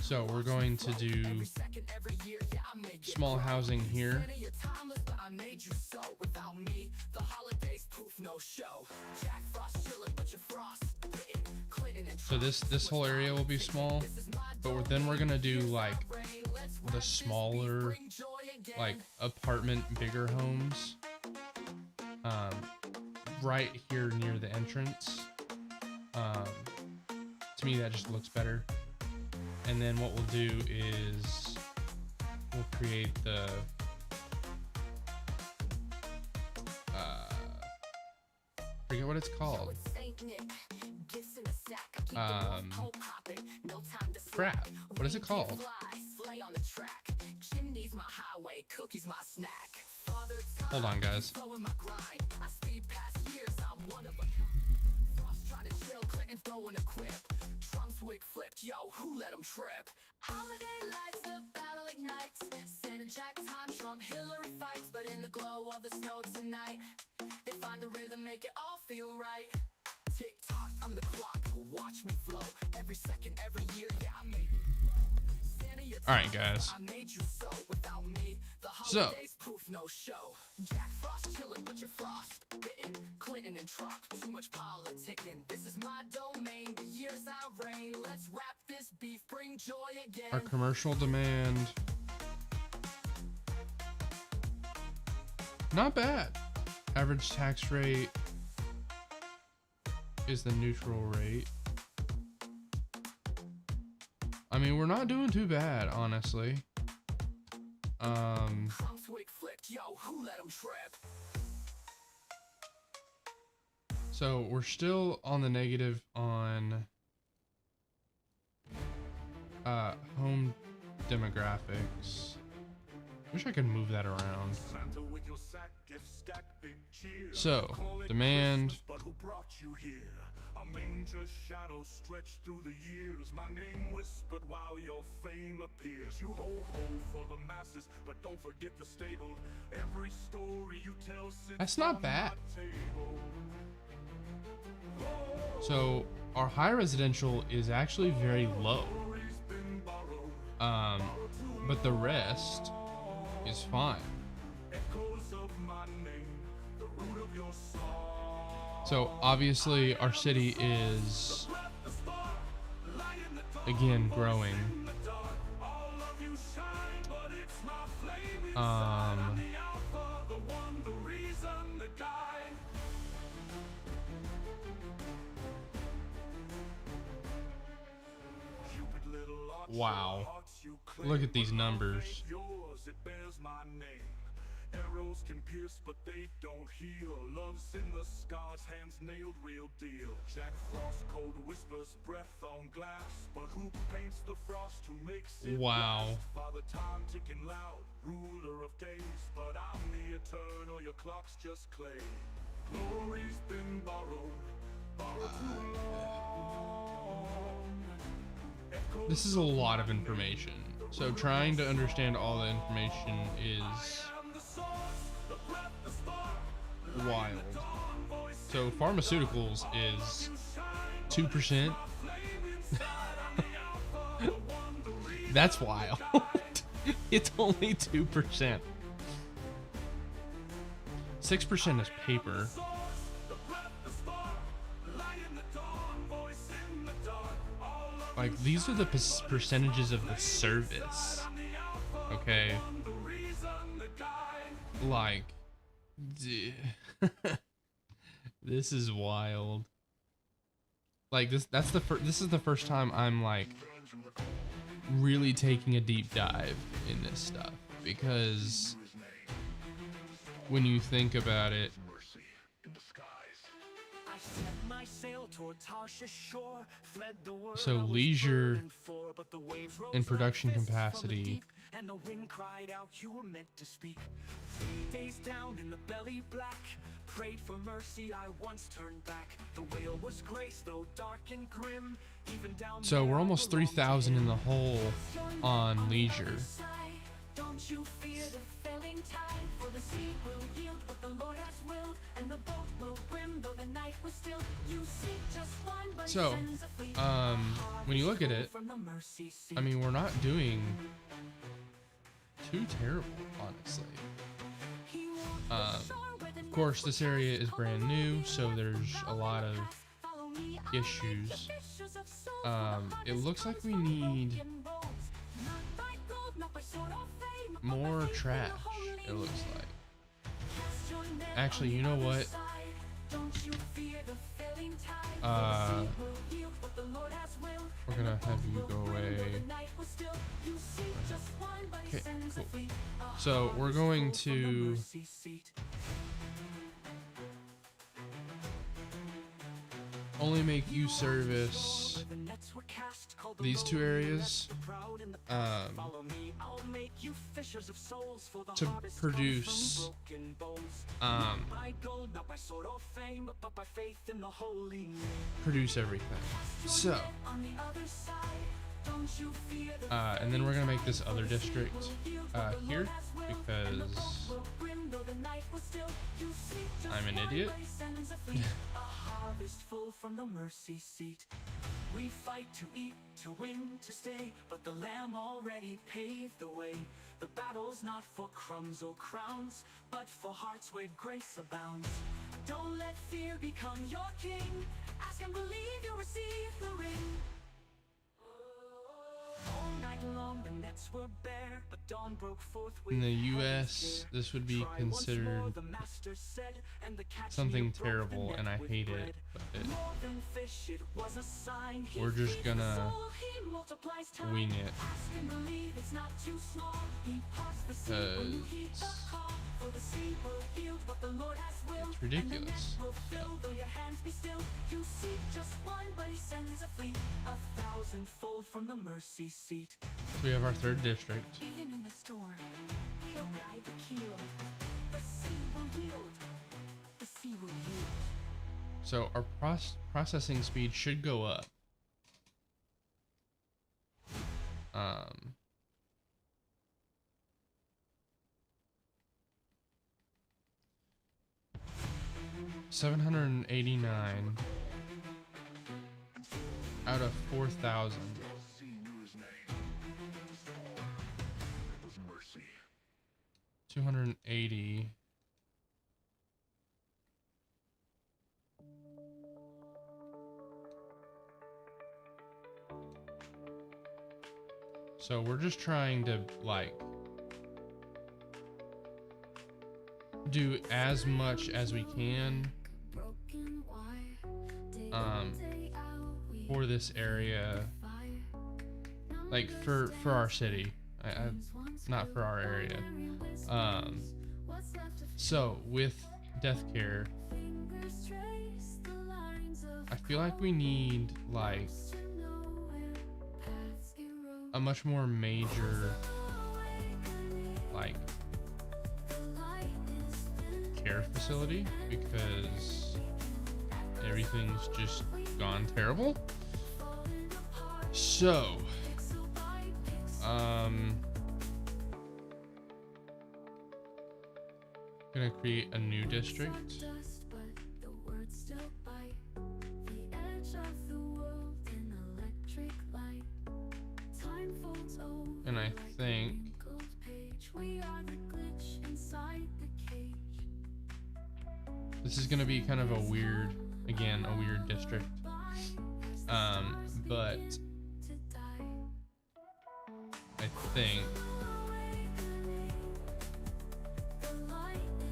So we're going to do small housing here. So this whole area will be small, but then we're gonna do like the smaller, like apartment, bigger homes, right here near the entrance. To me, that just looks better. And then what we'll do is we'll create the forget what it's called. Crap. What is it called? Hold on, guys. Yo, who let him trip? Holiday lights, the battle ignites. Santa Jack time, Trump Hillary fights. But in the glow of the snow tonight, they find the rhythm, make it all feel right. Tick tock, I'm the clock, watch me flow. Every second, every year, yeah, I made it. All right, guys. So, no show. Jack Frost chillin' with your frost. Bitten, Clinton and Trump. Too much politicking. This is my domain. The years I reign. Let's wrap this beef. Bring joy again. Our commercial demand. Not bad. Average tax rate is the neutral rate. I mean, we're not doing too bad, honestly. So we're still on the negative on home demographics. Wish I could move that around. So demand manger shadow stretched through the years. My name whispered while your fame appears. You ho ho for the masses, but don't forget the stable. Every story you tell sits That's not on bad. my table. So our high residential is actually very low. Glory's been borrowed. But the rest is fine. Echoes of my name, the root of your song. So obviously our city is again growing. All of you shine, but it's my flame inside. Um, I'm the alpha, the one, the reason, the guide. Cupid little arch Wow. your hearts you claim, Look at these but love numbers. ain't yours, it bears my name. Arrows can pierce, but they don't heal. Love's in the scars, hands nailed, real deal. Jack Frost cold whispers, breath on glass. But who paints the frost, who makes it Wow. last? Father time ticking loud, ruler of days. But I'm the eternal, your clock's just clay. Glory's been borrowed, borrowed too long. Echoes This is a lot of information. So trying to understand all the information is wild. So pharmaceuticals is 2%. That's wild. It's only 2%. 6% is paper. Like, these are the percentages of the service. Okay. Like, this is wild. Like, this is the first time I'm like really taking a deep dive in this stuff, because when you think about it, I set my sail toward Tarshish shore, fled the world so I was leisure burning for, but the waves rose and production like fists from the capacity. deep, and the wind cried out, you were meant to speak. 3 days down in the belly black, prayed for mercy, I once turned back. The whale was grace, though dark and grim. Even down So there we're I almost belong to 3,000 in him. the hole on leisure. Don't you fear the failing tide? For the sea will yield what the Lord has willed, and the boat will brim though the night was still. You seek just one, but So, he sends a fleet. when you look at it, From the mercy seat. I mean, we're not doing too terrible, honestly. He walked the shore where the Of course, nets this were area cast. is brand Follow new, me, so let the there's a bow lot of pass. Follow me, I'll make you issues. fishers of souls. It looks like we need more trash, it looks like. Actually, you know what? We're gonna have you go away. Okay, cool. So we're going to only make you service these two areas to produce produce everything. So and then we're gonna make this other district here, because I'm an idiot. Harvest full from the mercy seat. We fight to eat, to win, to stay, but the Lamb already paved the way. The battle's not for crumbs or crowns, but for hearts where grace abounds. Don't let fear become your king. Ask and believe you'll receive the ring. All night long the nets were bare, but dawn broke forth with In the heaven's US, cheer. this would be Try once more, considered the master said, and the catch something near broke the terrible, net and I with hate bread. it. But More than fish, it was a sign. He we're just feeds the gonna soul, he multiplies time. wing it, Ask and believe it's not too small. He parts the sea when you heed the call. For the sea will yield what the Lord has willed. It's And the net ridiculous. will fill, though your hands be still. You seek just one, but he sends a fleet. 1,000-fold from the mercy seat. so we have our third district. Even in the storm, he'll guide the keel. The sea will yield. The sea will yield. So our processing speed should go up. Um, 789 out of 4,000. 280. So we're just trying to like do as much as we can for this area, like for our city, not for our area. So with death care, I feel like we need like a much more major like care facility, because everything's just gone terrible. So gonna create a new district. And I think this is gonna be kind of a weird, again, a weird district. But I think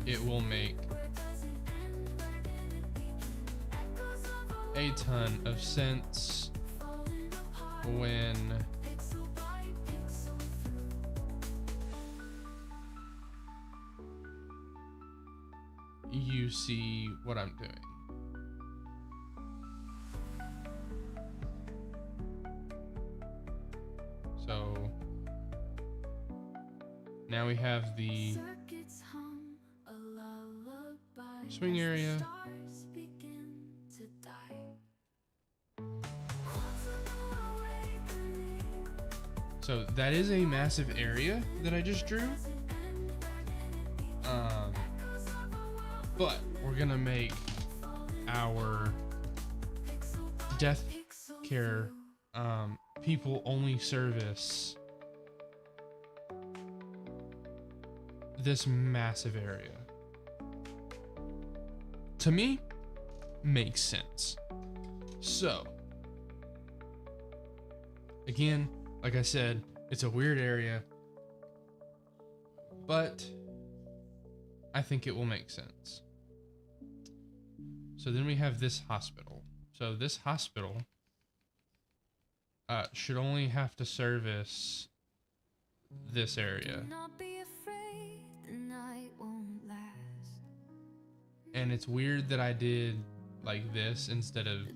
it will make a ton of sense when you see what I'm doing. So now we have the swing area. So that is a massive area that I just drew. But we're gonna make our death care people only service this massive area. To me, makes sense. So again, like I said, it's a weird area, but I think it will make sense. So then we have this hospital. So this hospital should only have to service this area. And it's weird that I did like this instead of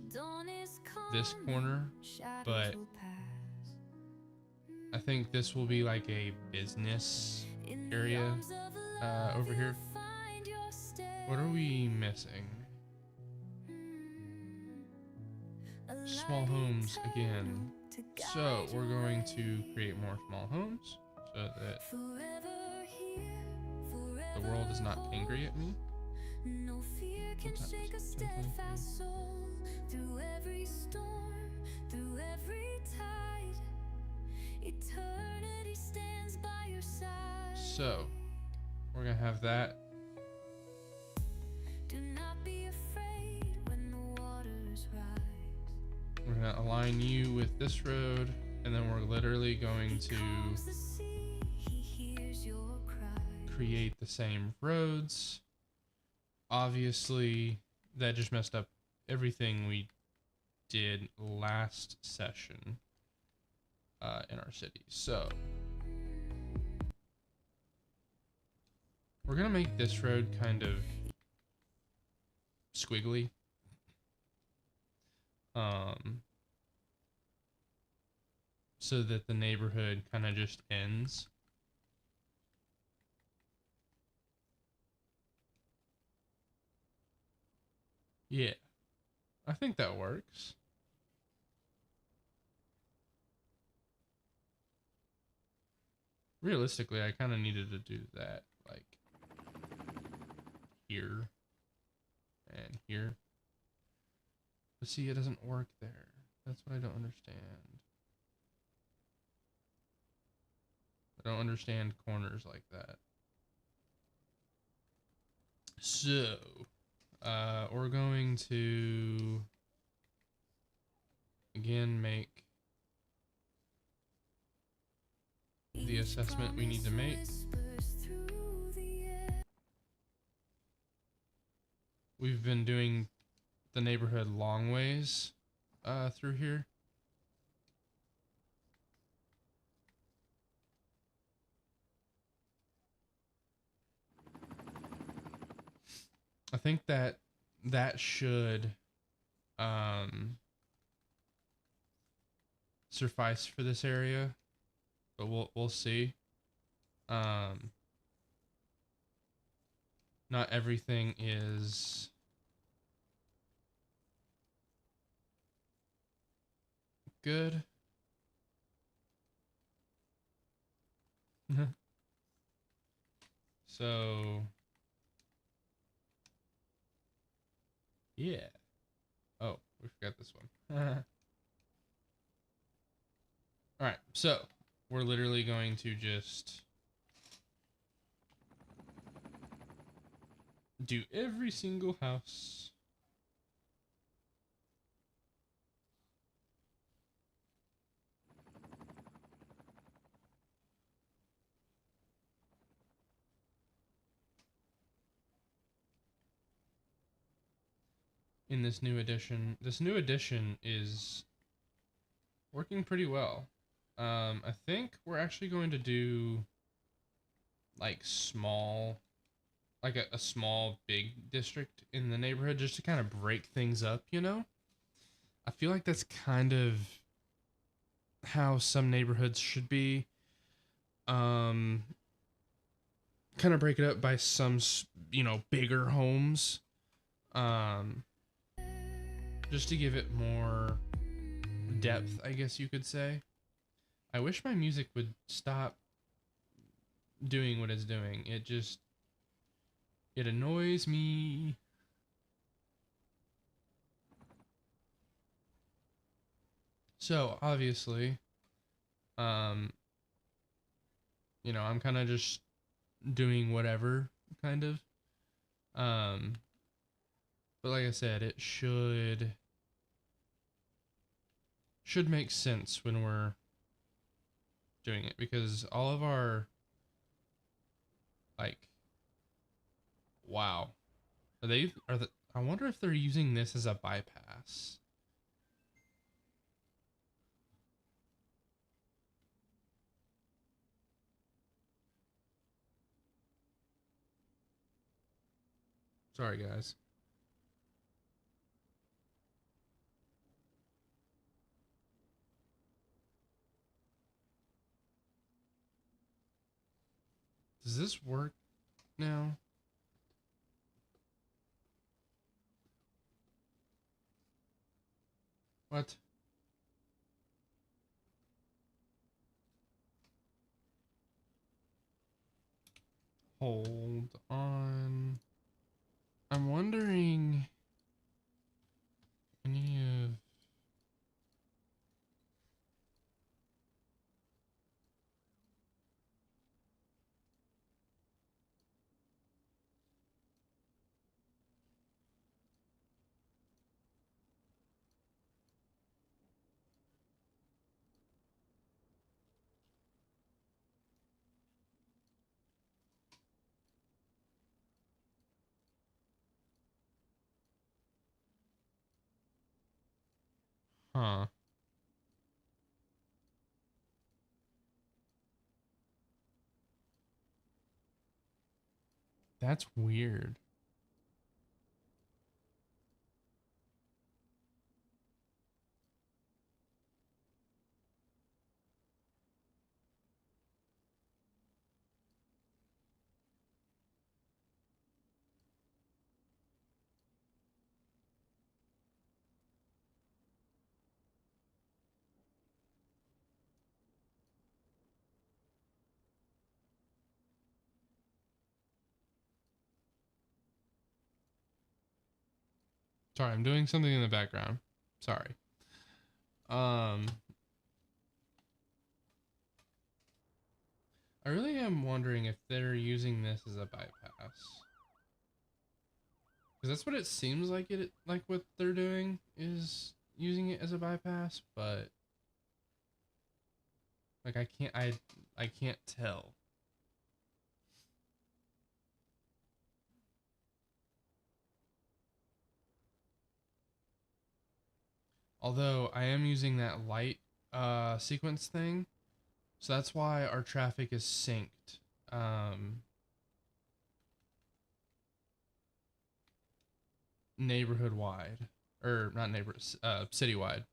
this corner, but I think this will be like a business area over here. What are we missing? Small homes again. So we're going to create more small homes so that the world is not angry at me. No fear can shake a steadfast soul through every storm, through every tide. Eternity stands by your side. So we're gonna have that. Do not be afraid when the waters rise. We're gonna align you with this road, and then we're literally going to Calms the sea, he hears your cry. create the same roads. Obviously, that just messed up everything we did last session in our city. So we're gonna make this road kind of squiggly. So that the neighborhood kind of just ends. Yeah, I think that works. Realistically, I kind of needed to do that, like, here and here. But see, it doesn't work there. That's what I don't understand. I don't understand corners like that. So, we're going to, again, make the assessment we need to make. We've been doing the neighborhood long ways through here. I think that should suffice for this area, but we'll see. Not everything is good. So yeah. Oh, we forgot this one. All right, so we're literally going to just do every single house. In this new edition. This new edition is working pretty well. I think we're actually going to do like small, like a small big district in the neighborhood just to kind of break things up, you know? I feel like that's kind of how some neighborhoods should be. Kind of break it up by some, you know, bigger homes. Just to give it more depth, I guess you could say. I wish my music would stop doing what it's doing. It annoys me. So obviously, you know, I'm kind of just doing whatever, kind of. But like I said, it should make sense when we're doing it, because all of our, like, wow, I wonder if they're using this as a bypass. Sorry, guys. Does this work now? What? Hold on. I'm wondering any of, huh? That's weird. Sorry, I'm doing something in the background. Sorry. I really am wondering if they're using this as a bypass. Because that's what it seems like like what they're doing is using it as a bypass, but like I can't tell. Although I am using that light sequence thing, so that's why our traffic is synced. Neighborhood wide, or not neighborhood, citywide.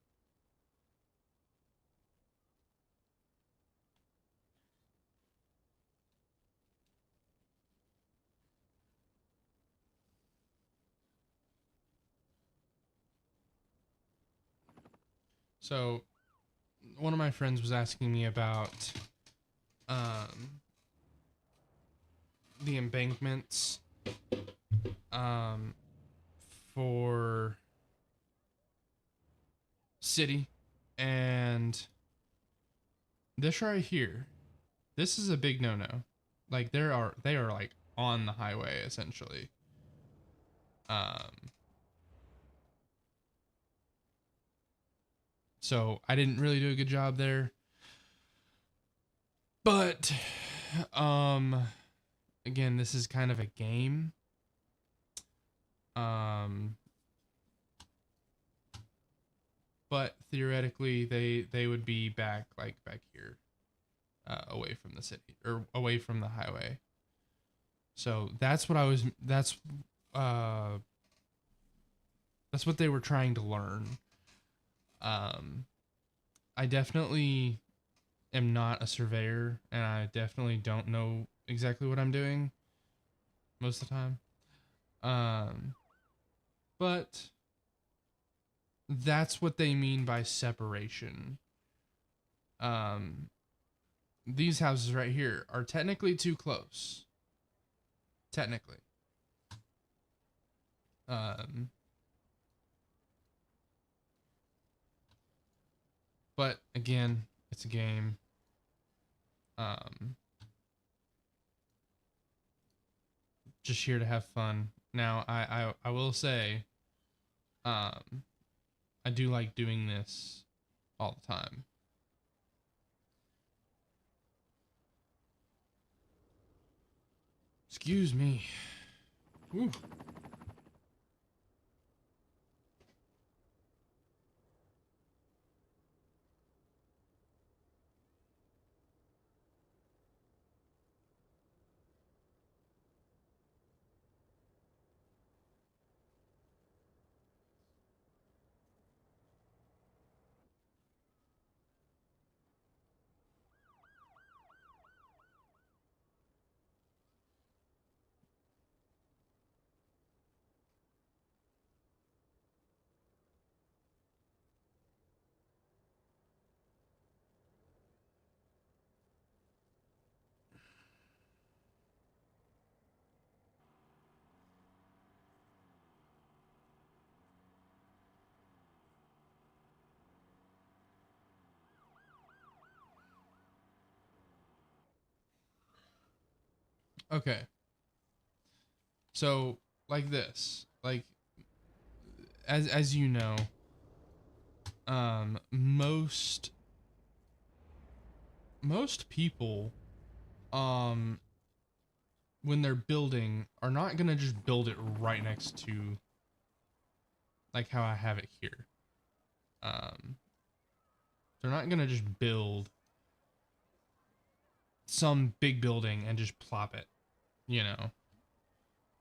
So one of my friends was asking me about the embankments for city, and this right here, this is a big no-no. Like they are like on the highway essentially. So I didn't really do a good job there. But again, this is kind of a game. But theoretically they would be back here, away from the city or away from the highway. So that's what that's what they were trying to learn. I definitely am not a surveyor, and I definitely don't know exactly what I'm doing most of the time. But that's what they mean by separation. These houses right here are technically too close. Technically. But again, it's a game. Just here to have fun. Now, I will say, I do like doing this all the time. Excuse me. Whew. Okay. So, like this. Like, as you know, most people, when they're building, are not gonna just build it right next to, like how I have it here. They're not gonna just build some big building and just plop it, you know.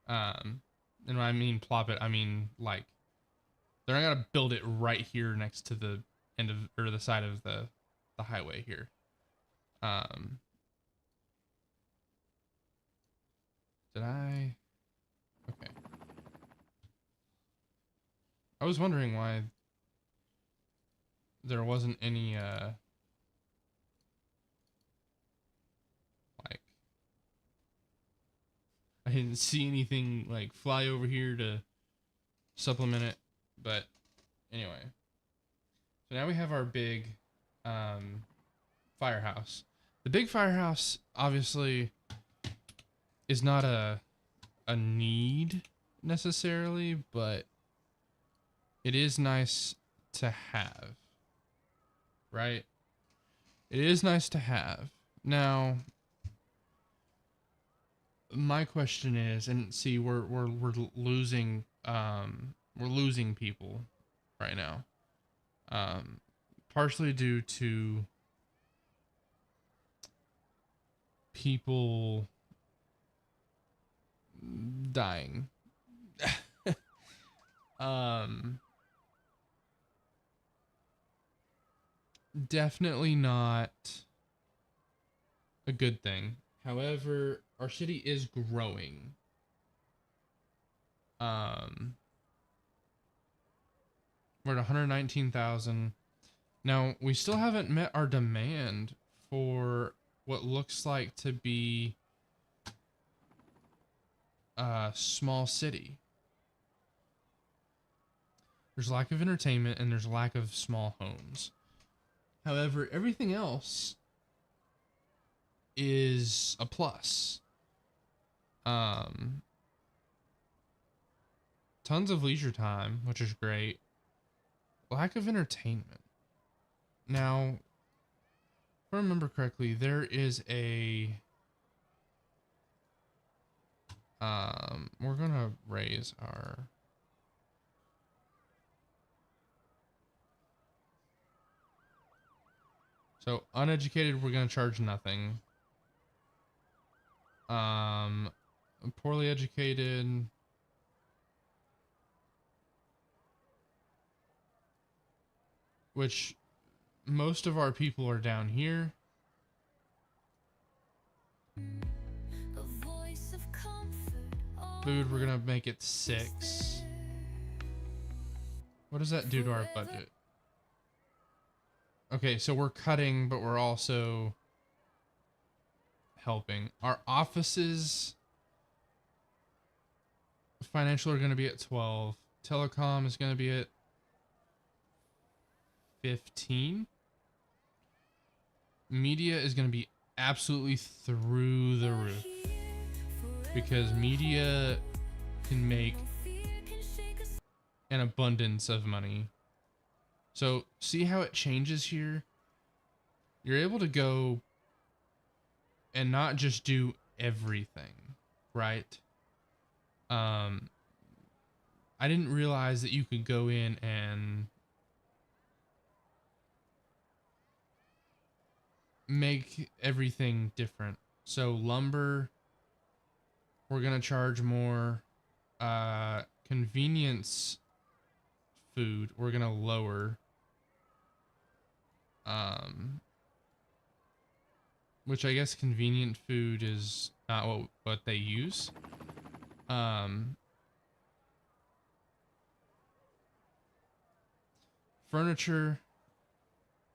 And when I mean plop it, I mean like they're not gonna build it right here next to the end of, or the side of the highway here. Did I? Okay. I was wondering why there wasn't any like, I didn't see anything like fly over here to supplement it. But anyway, so now we have our big firehouse. The big firehouse obviously is not a need necessarily, but it is nice to have, right? It is nice to have. Now, my question is, and see, we're losing people right now, partially due to people dying. Definitely not a good thing. However, our city is growing. We're at 119,000. Now, we still haven't met our demand for what looks like to be a small city. There's lack of entertainment and there's lack of small homes. However, everything else is a plus. Tons of leisure time, which is great. Lack of entertainment. Now, if I remember correctly, there is a we're gonna raise our so uneducated, we're gonna charge nothing. Poorly educated, which most of our people are down here. Food, we're gonna make it 6. What does that do to our budget? Okay, so we're cutting, but we're also helping. Our offices, financial, are gonna be at 12. Telecom is gonna be at 15. Media is going to be absolutely through the roof because media can make an abundance of money. So see how it changes here? You're able to go and not just do everything, right? I didn't realize that you could go in and make everything different. So lumber, we're gonna charge more. Convenience food, we're gonna lower. Which I guess convenient food is not what they use. Furniture,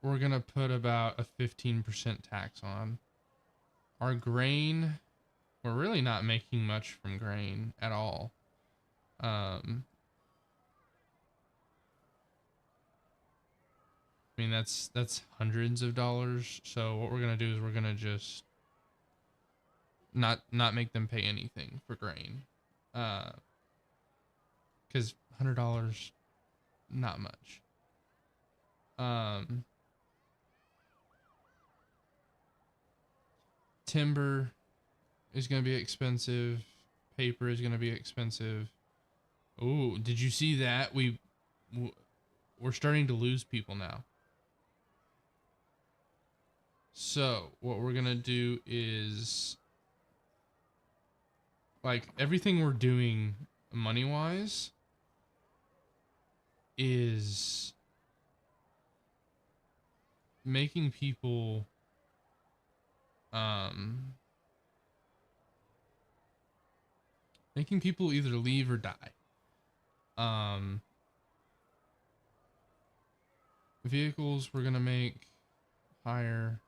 we're gonna put about a 15% tax on. Our grain, we're really not making much from grain at all. I mean, that's hundreds of dollars. So what we're gonna do is we're gonna just not make them pay anything for grain, because $100, not much. Timber is going to be expensive. Paper is going to be expensive. Oh, did you see that? We're starting to lose people now. So what we're going to do is, like, everything we're doing money wise is making people either leave or die. Vehicles we're gonna make higher.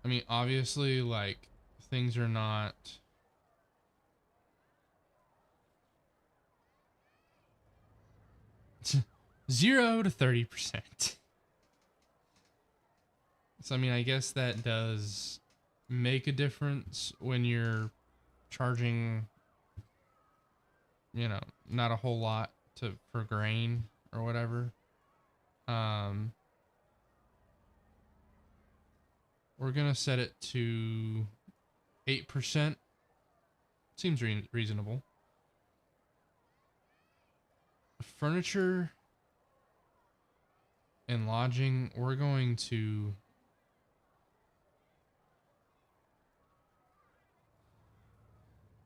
I mean, obviously, like, things are not 0 to 30%. So I mean, I guess that does make a difference when you're charging, you know, not a whole lot for grain or whatever. We're gonna set it to 8%. Seems reasonable. Furniture and lodging, we're going to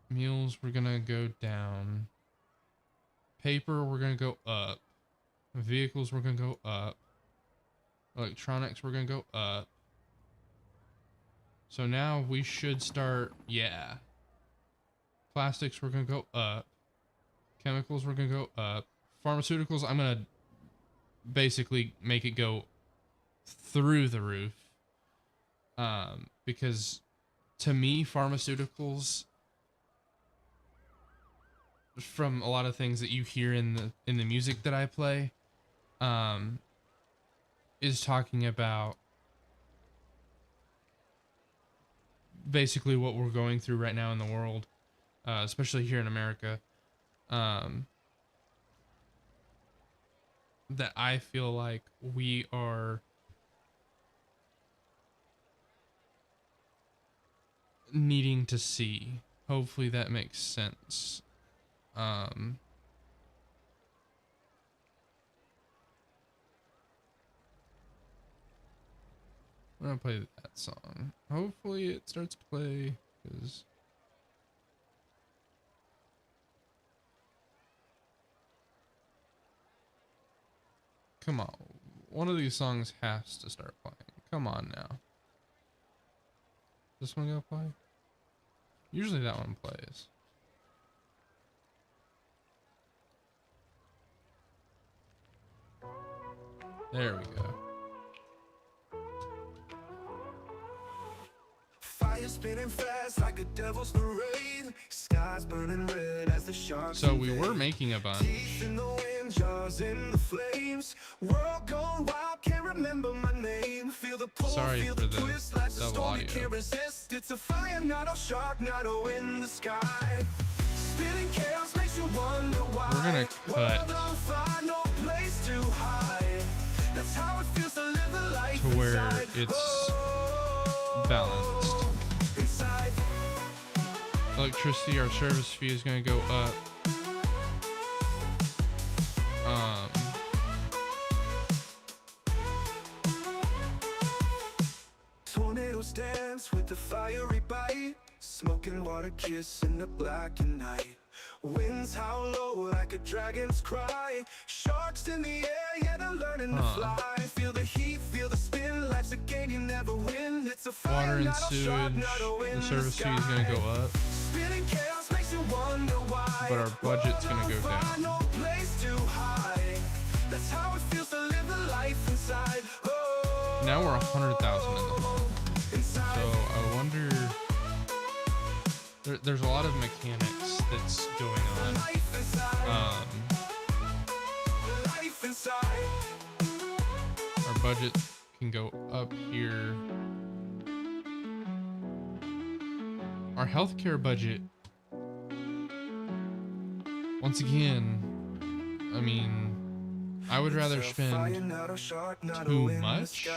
meals, we're gonna go down. Paper, we're gonna go up. Vehicles, we're gonna go up. Electronics, we're gonna go up. So now we should start, yeah. Plastics, we're gonna go up. Chemicals, we're gonna go up. Pharmaceuticals, I'm gonna basically make it go through the roof. Because to me, pharmaceuticals, from a lot of things that you hear in the music that I play, is talking about basically what we're going through right now in the world, especially here in America. That I feel like we are needing to see. Hopefully that makes sense. I'm gonna play that song. Hopefully it starts to play, because come on, one of these songs has to start playing. Come on now. This one gonna play? Usually that one plays. There we go. Fire spinning fast like a devil's parade. Skies burning red as the sharks So we were invade. making a bunch. Teeth in the wind, jaws in the flames. World gone wild, can't remember my name. Feel the pull, Sorry feel for the the twist, like a double storm you audio. can't resist. It's a fire, not a shark, not a in the sky. Spinning chaos makes you wonder why. We're gonna cut World on fire, no place to hide. That's how it feels to live the life to where inside. it's Oh, balanced. inside. Electricity, our service fee is gonna go up. Tornadoes dance with the fiery bite. Smoking water kiss in the blackened night. Winds howl low like a dragon's cry. Sharks in the air, yeah, they're learning to fly. Feel the heat, feel the spin. Life's a game you never win. It's a fire, Water and not a shark, sewage, not a wind the service fee is gonna go up, Spinning chaos makes you wonder why. but our budget's gonna go World on fire, down. no place to hide. That's how it feels to live the life inside. Oh, Now we're 100,000 in the hole. inside. So I wonder, there's a lot of mechanics that's going on. Life inside. Life inside. Our budget can go up here. Our healthcare budget, once again, I mean, I would rather spend too much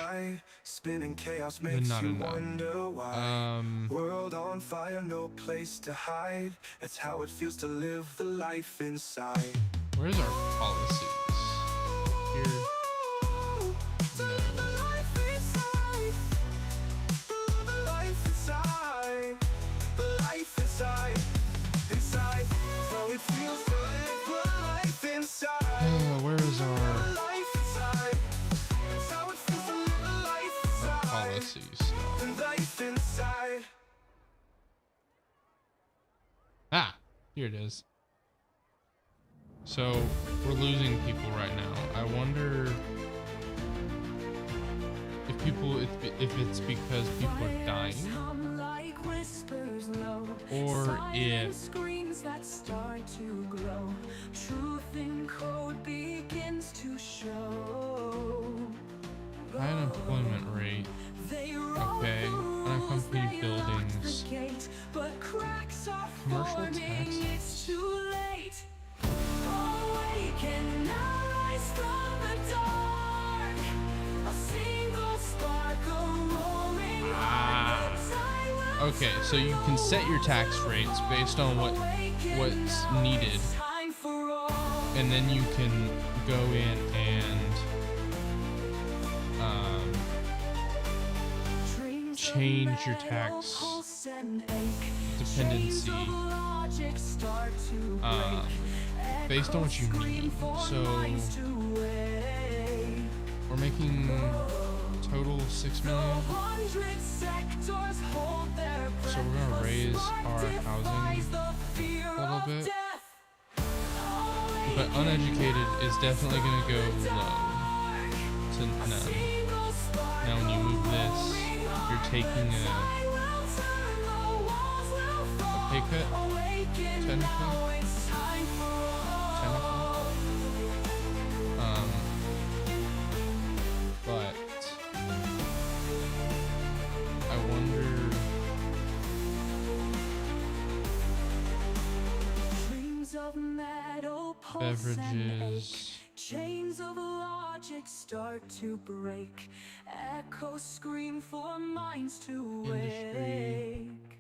Spinning chaos than makes not you enough. wonder why. World on fire, no place to hide. That's how it feels to live the life inside. Where's our policies? Here. No. Life inside. The life inside. The life inside. Inside. How it feels to live the life inside. Where is our Life inside. That's how it feels to live the life inside. policy stuff? The life inside. Ah, here it is. So we're losing people right now. I wonder if it's because people are dying, or if screens that start to glow. Truth in code begin Okay, so you can set your tax rates based on what's needed, and then you can go in and change your tax dependency based on what you need. So we're making total 6 million. So we're gonna raise our housing a little bit, but uneducated is definitely gonna go low to none. Now when you move this, you're taking a pay cut, technically. But I wonder. Beverages. Chains of logic start to break. Echoes scream for minds to Industry. wake.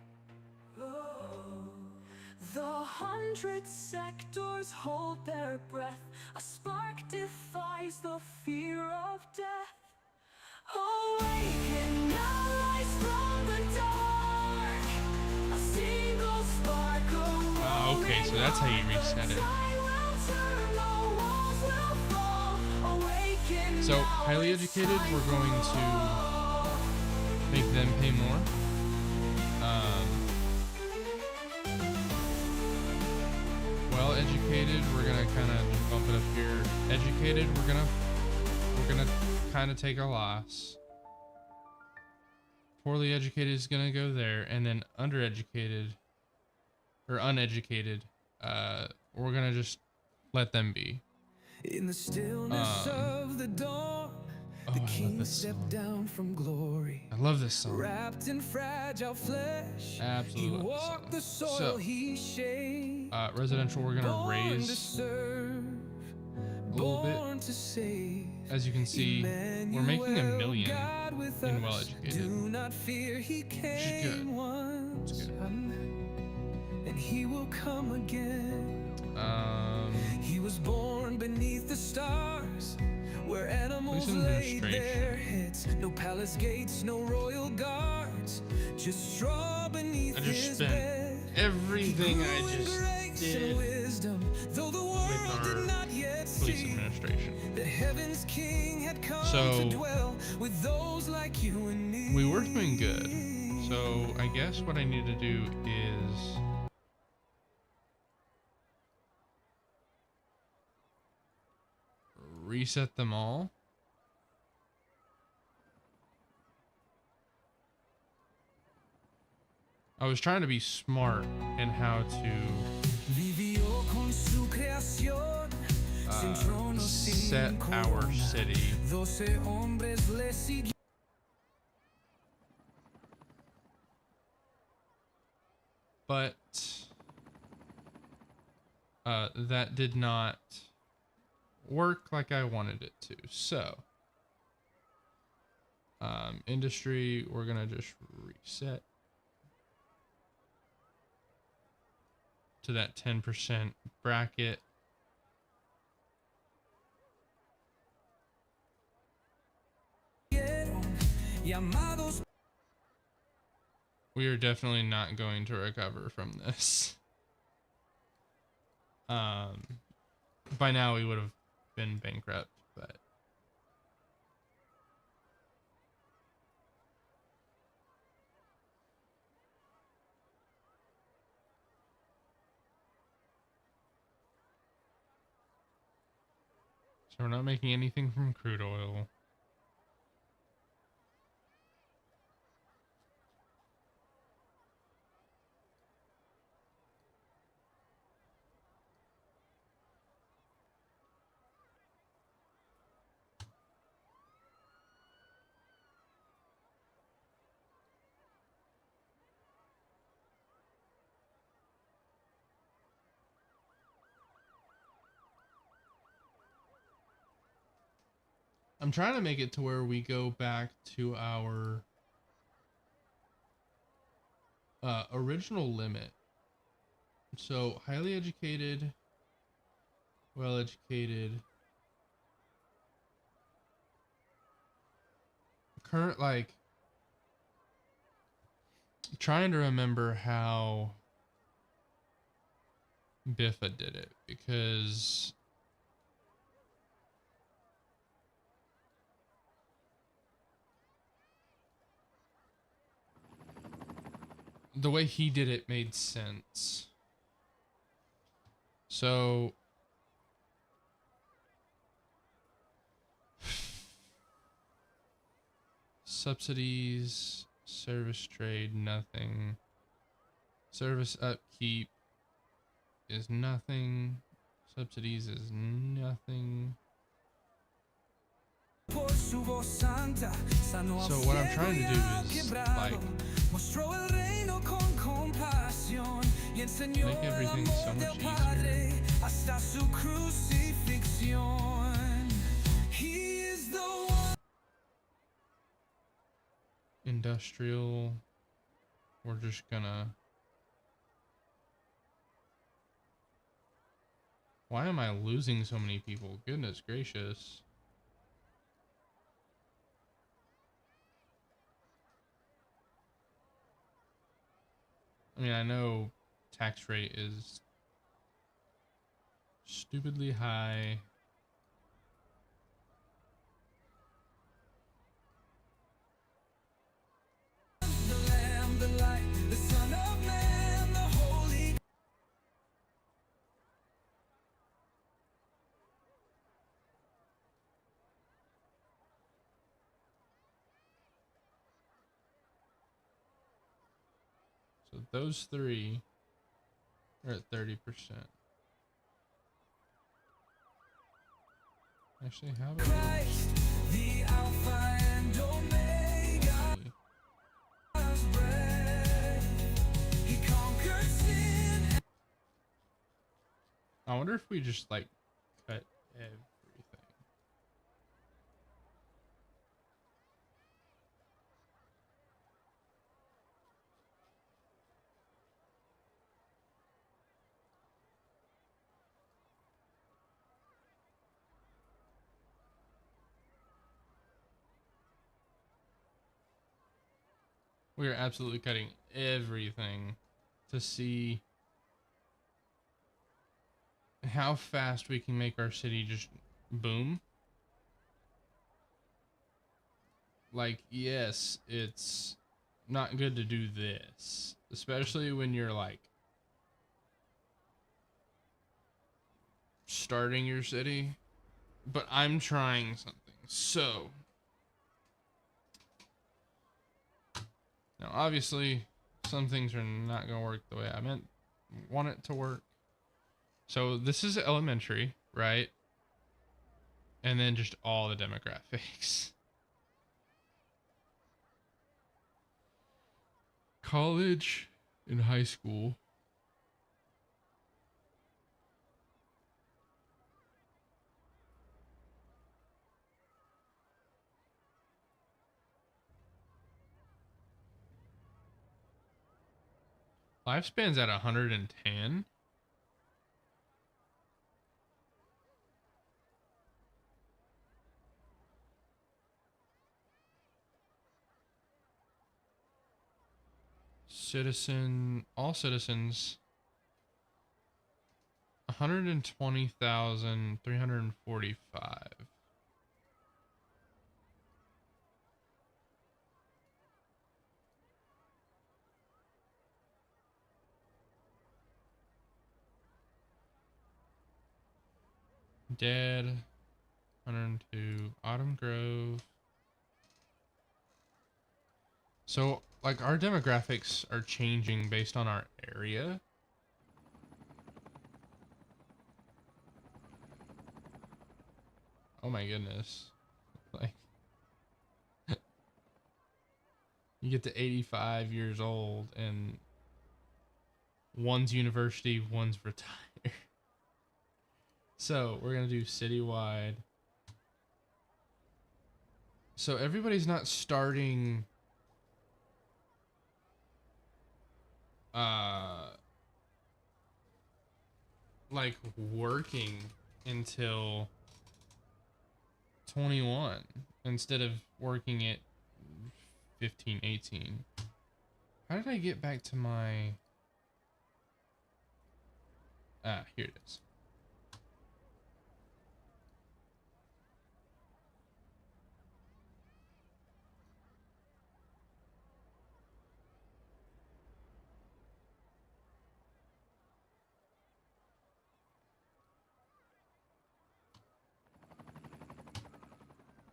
The 100 sectors hold their breath. A spark defies the fear of death. Awaken, allies from the dark. A single spark. Okay, so that's how you reset it. So highly educated, we're going to make them pay more. Well educated, we're gonna kind of bump it up here. Educated, we're gonna kind of take a loss. Poorly educated is gonna go there, and then undereducated or uneducated, we're gonna just let them be. In the stillness of the dawn, the king stepped down from glory. I love this song. Wrapped in fragile flesh, Absolutely he love walked the this song. soil So, he shaped. residential, we're gonna Born to raise serve, a little born bit. to save. As you can see, we're making $1 million God with in us. well-educated. Do not fear, he came good. once, It's good. and he will come again. He was born beneath the stars, where animals Police laid administration. their heads. No palace gates, no royal guards, just straw beneath I just his spent bed. everything I Grew in just grace did and wisdom, though the world with did our not yet police see administration. that heaven's king had come So, to dwell with those like you and me. We were doing good. So I guess what I need to do is reset them all. I was trying to be smart in how to Vivió con su creación, sin trono, sin set our corona. city. 12 hombres le siguieron. But that did not work like I wanted it to. So industry, we're gonna just reset to that 10% bracket. Llamados We are definitely not going to recover from this. By now we would have been bankrupt, but so we're not making anything from crude oil. I'm trying to make it to where we go back to our Original limit. So highly educated, well educated, current, like, trying to remember how Biffa did it, because the way he did it made sense. So subsidies, service trade, nothing. Service upkeep is nothing. Subsidies is nothing. So what I'm trying to do is, like, make everything so much easier. Industrial, we're just gonna... Why am I losing so many people? Goodness gracious. I mean, I know tax rate is stupidly high. So those three are at 30%. Actually, how about Christ, the Alpha and Omega, he conquered sin. I wonder if we just, like, cut everything. We are absolutely cutting everything to see how fast we can make our city just boom. Like, yes, it's not good to do this, especially when you're, like, starting your city, but I'm trying something. So now, obviously, some things are not going to work the way I want it to work. So this is elementary, right? And then just all the demographics. College and high school. Lifespan's at 110. All citizens, 120,345. Dead, 102. Autumn Grove. So, like, our demographics are changing based on our area. Oh my goodness. Like, you get to 85 years old and one's university, one's retired. So we're going to do citywide. So everybody's not starting uh like working until 21 instead of working at 15, 18. How did I get back to my... Ah, here it is.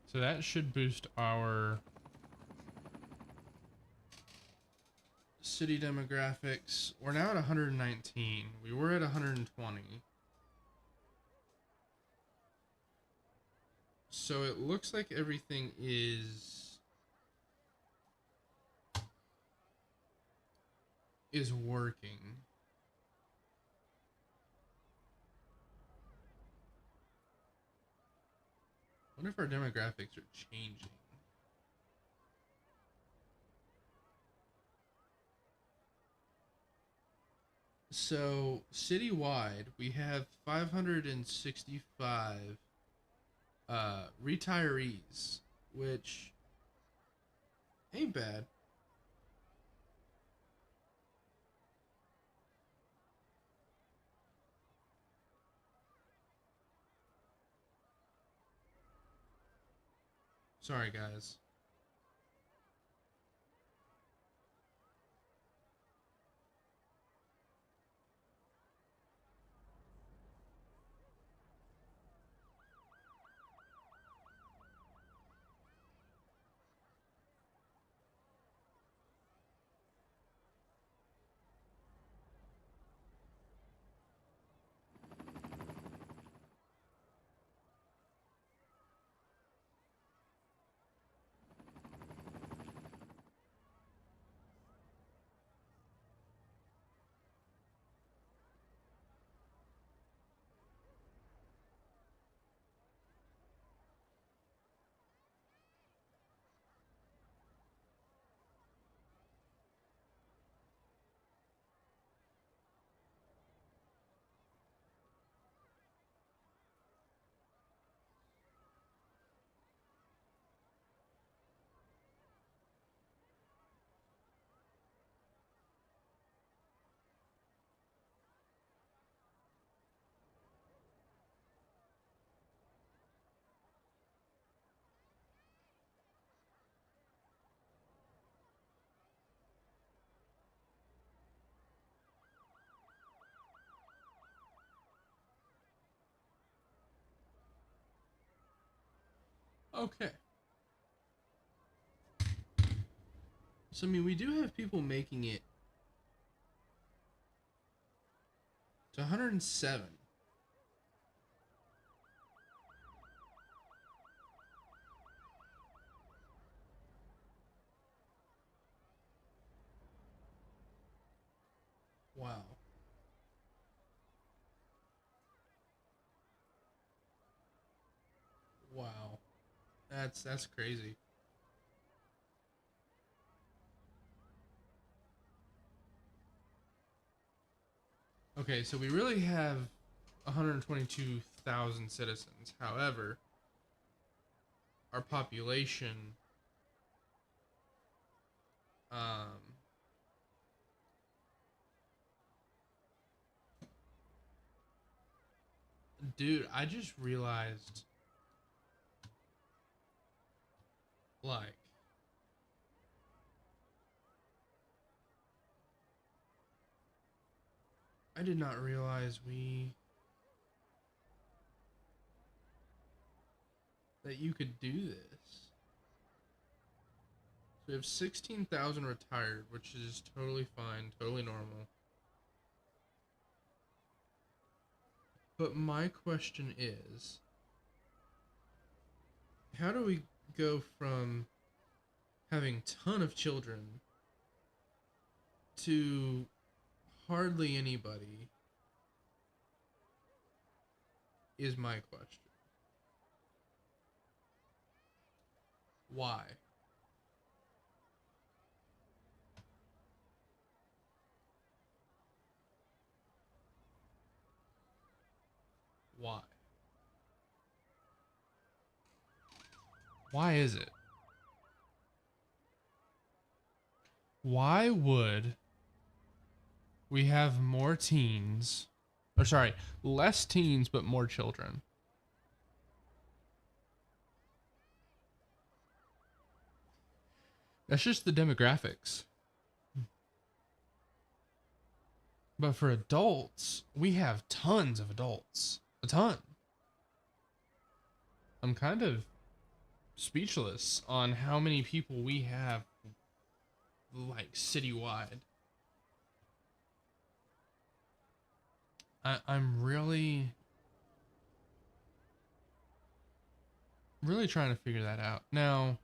So that should boost our city demographics. We're now at 119. We were at 120. So it looks like everything is working. What if our demographics are changing? So citywide, we have 565 retirees, which ain't bad. Sorry, guys. Okay. So, I mean, we do have people making it to 107. Wow. Wow. That's crazy. Okay, so we really have 122,000 citizens. However, our population um dude, I just realized, like, I did not realize that you could do this. So we have 16,000 retired, which is totally fine, totally normal. But my question is, how do we go from having a ton of children to hardly anybody is my question. Why? Why is it? Why would we have more teens, or sorry, less teens, but more children? That's just the demographics. But for adults, we have tons of adults. A ton. I'm kind of speechless on how many people we have, like, citywide. I'm really trying to figure that out. Now,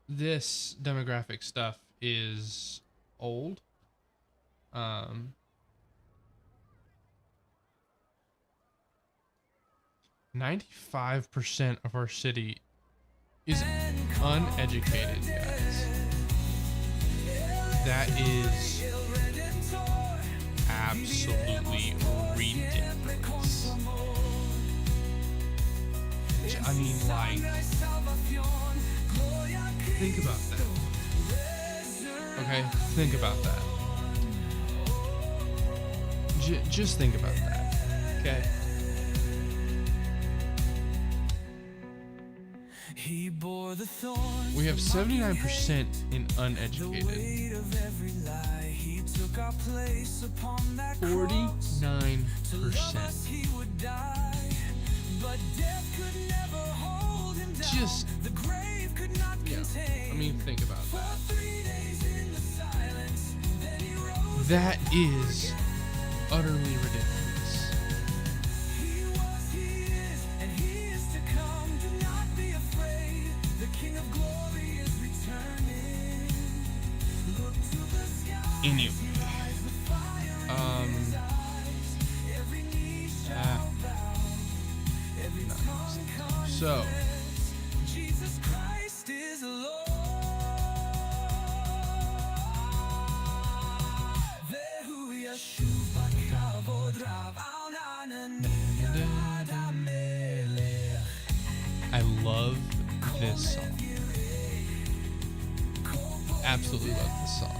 this demographic stuff is old. 95% of our city is uneducated, guys. That is absolutely ridiculous. I mean, like, think about that. Okay, think about that. Just think about that. Okay. He bore the thorns. We have 79% in uneducated. 49%. Just, yeah, I mean, think about that. That is utterly ridiculous. He was, he is, and he is to come. Do not be afraid. The King of Glory is returning. Look to the sky. Anyway, Every knee shall bow. Every tongue so Jesus Christ is Lord. I love this song. Absolutely love this song.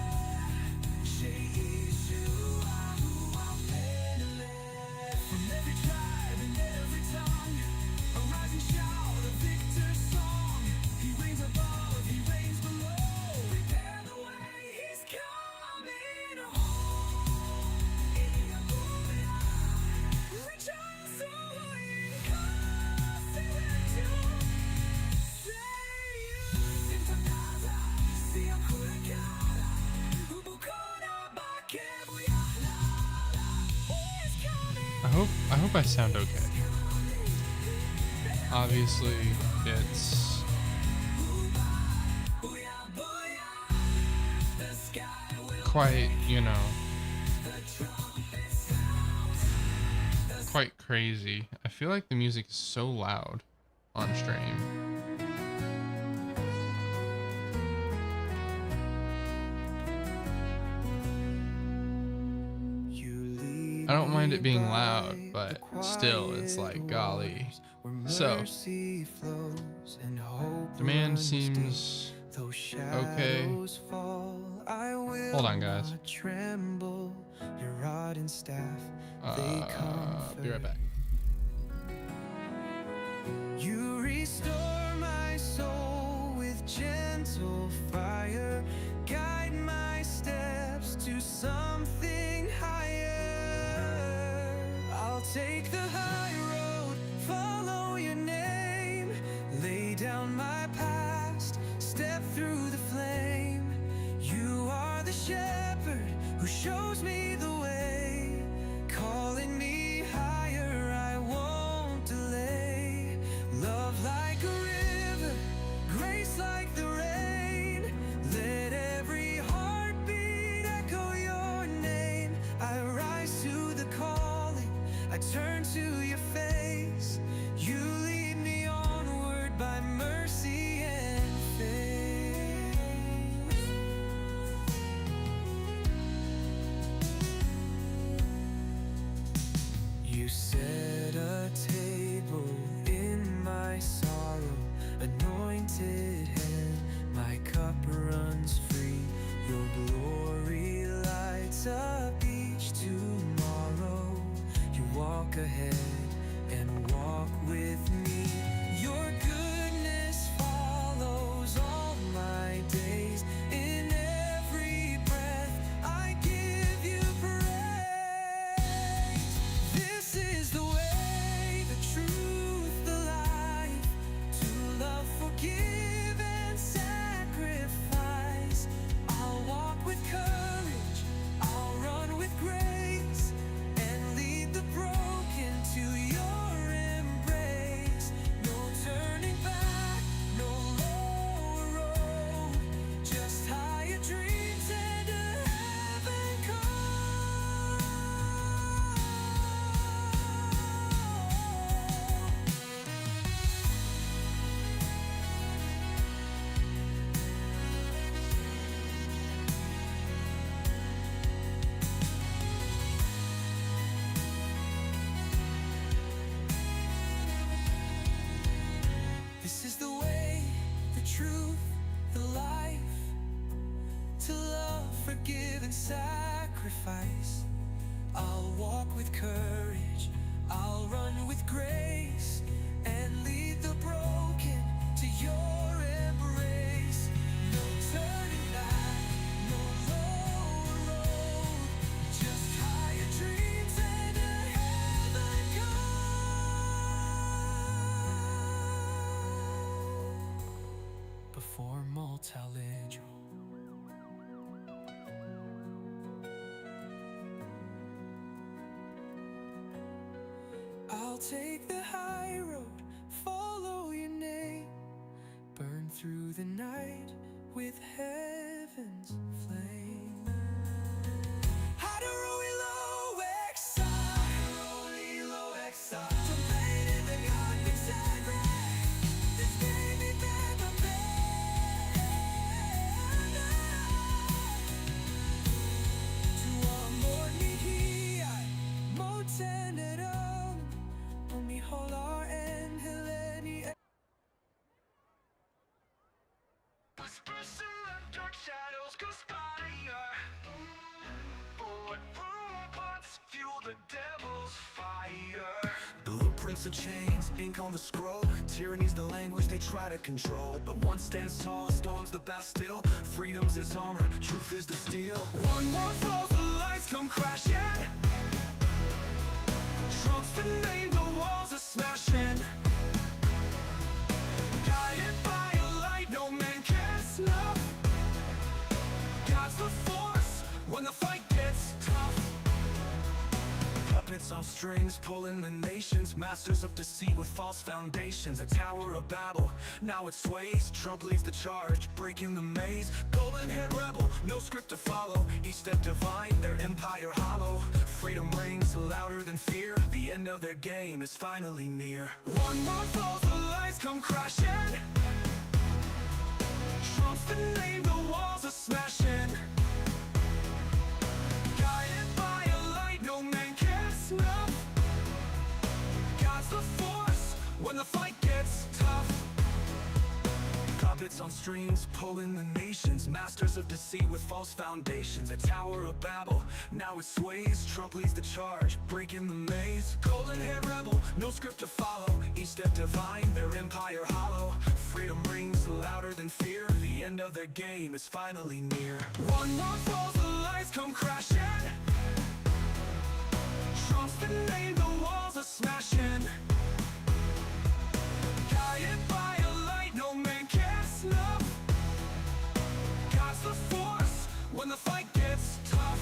I hope I sound okay. Obviously, it's quite, you know, quite crazy. I feel like the music is so loud on stream. I don't mind it being loud, but still, it's like, golly. So, demand seems okay. Hold on, guys. Be right back. You restore my soul with gentle fire, guide my steps to something higher. I'll take the high road, follow your name, lay down my past, step through the flame. You are the shepherd who shows me the way, calling me higher, I won't delay. Love like a river, grace like the rain, let every heartbeat echo your name. I rise to the calling, I turn to anointed hand, my cup runs free. Your glory lights up each tomorrow. You walk ahead and walk with me. Your goodness follows all my days. In every breath I give you praise. This is the way, the truth, the life. To love, forgive, and sacrifice. I'll walk with courage, I'll run with grace, and lead the broken to your embrace. No turning back, no lower road, just higher dreams and a heaven call. This is the way, the truth, the life. To love, forgive, and sacrifice. I'll walk with courage, I'll run with grace, and lead the broken to your embrace. No turning back, no lower road, just higher dreams and a heaven call. Before multilingual. I'll take the high road, follow your name, burn through the night with heaven's flame. Hadaroi lo exa, Domain the Gothic Sacred. This baby never to amor mihi, motenero, omiholar and Heleni. Whispers in the dark shadows conspire. Bullet robots fuel the devil's fire. Blueprints of chains, ink on the scroll. Tyranny's the language they try to control. But one stands tall, storms the Bastille. Freedom's its armor, truth is the steel. One more falls, the lights come crashing. Trump's the name, the walls are smashing. Guided by a light no man can snuff. God's the force when the fight gets tough. Puppets on strings pulling the nations, masters of deceit with false foundations. A tower of Babel, now it sways. Trump leads the charge, breaking the maze. Golden head rebel, no script to follow. Each step divine, their empire hollow. Freedom rings louder than fear. The end of their game is finally near. One more falls, the lights come crashing. Trump's the name, the walls are smashing. Guided by a light no man can snuff. God's the force when the fight gets tough. Puppets on strings pulling the nations, masters of deceit with false foundations. A tower of Babel, now it sways. Trump leads the charge, breaking the maze. Golden haired rebel, no script to follow. Each step divine, their empire hollow. Freedom rings louder than fear. The end of their game is finally near. One more falls, the lights come crashing. Trump's the name, the walls are smashing. Guided by a light no man can snuff. God's the force when the fight gets tough.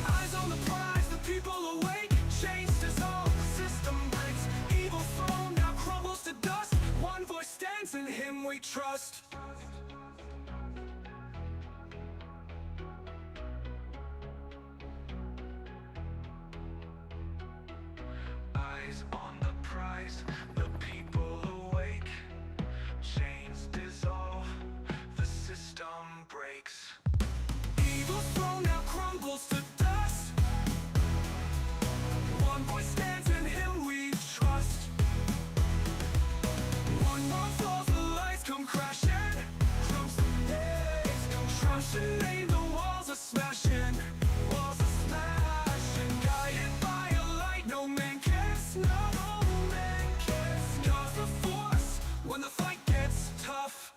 Eyes on the prize, the people awake. Chains dissolve, system breaks. Evil throne now crumbles to dust. One voice stands, in him we trust. Eyes on the prize, the people awake. Chains dissolve, the system breaks. Evil throne now crumbles to dust. One voice stands, in him we trust. One more falls, the Corruption made the walls are smashing. Walls are smashing. Guided by a light no man can snuff. No man can snuff the force when the fight gets tough.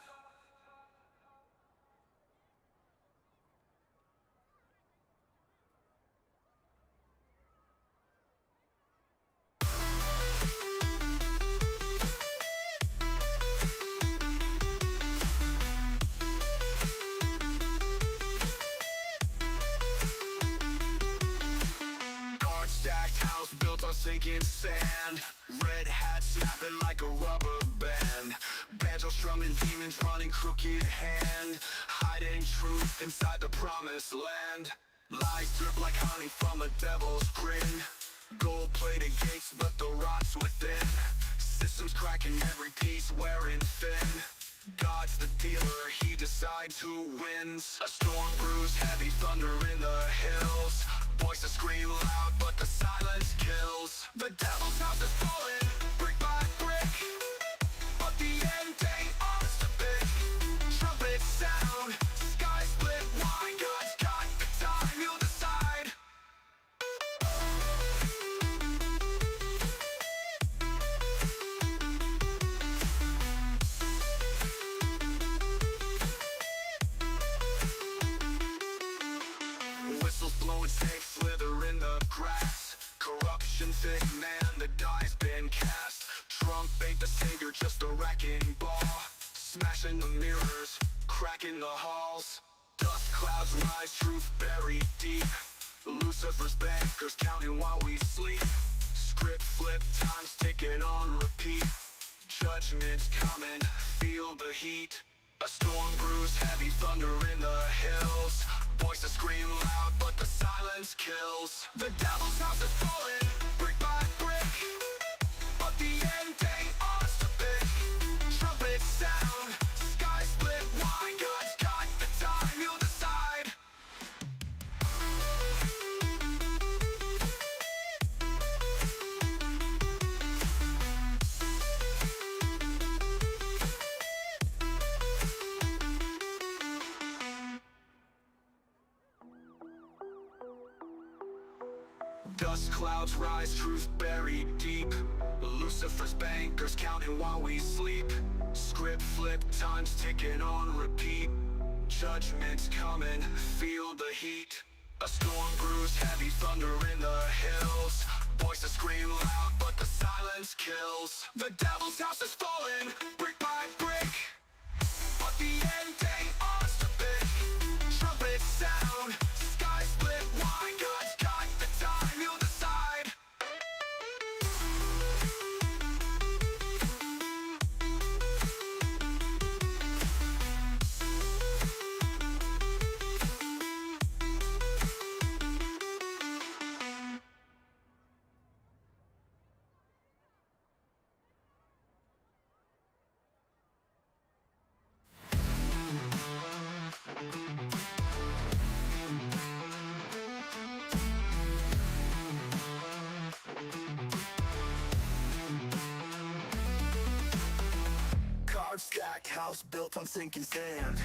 Guard stacked house built on sinking sand. Red hat snapping like a rubber band. Banjo strumming, demons running crooked hand. Hiding truth inside the promised land. Lies drip like honey from a devil's grin. Gold-plated gates, but the rot's within. Systems cracking, every piece wearing thin. God's the dealer, he decides who wins. A storm brews, heavy thunder in the hills. Voices scream loud, but the silence kills. The devil's house is falling, brick by brick. But the end ain't ours to pick. Trumpets sound, sky split wide. God's got the time, you'll decide. Whistles blowing, snakes slither in the grass. Corruption thick, man, the die's been cast. Trump ain't the savior, just a wrecking ball. Smashing the mirrors, cracking the halls. Dust clouds rise, truth buried deep. Lucifer's bankers counting while we sleep. Script flip, time's ticking on repeat. Judgment's coming, feel the heat. A storm brews, heavy thunder in the hills. Voices scream loud, but the silence kills. The devil's house is falling, brick by brick. But the end ain't ours to pick. Trumpets sound, sky split wide. God's got the time, you'll decide. Dust clouds rise, truth buried deep. Lucifer's bankers counting while we sleep. Script flip, time's ticking on repeat. Judgment's coming, feel the heat. A storm brews, heavy thunder in the hills. Voices scream loud, but the silence kills. The devil's house is falling, brick by brick. But the end ain't ours to pick. Trumpets sound, sky split wide. God's got the time, you'll decide. Card stacked house built on sinking sand.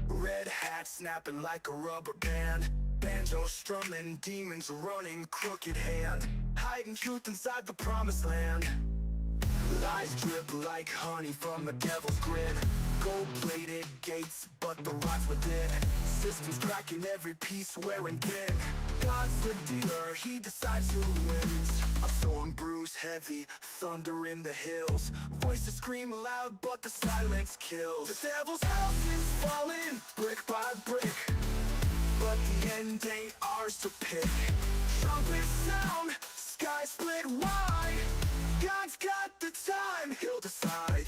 Red hat snapping like a rubber band. Banjo strumming, demons running crooked hand. Hiding truth inside the promised land. Lies drip like honey from the devil's grin. Gold-plated gates, but the rot's within. Systems cracking, every piece wearing thin. God's the dealer, he decides who wins. A storm brews heavy, thunder in the hills. Voices scream loud, but the silence kills. The devil's house is falling, brick by brick. But the end ain't ours to pick. Trumpets sound, sky split wide. God's got the time, he'll decide.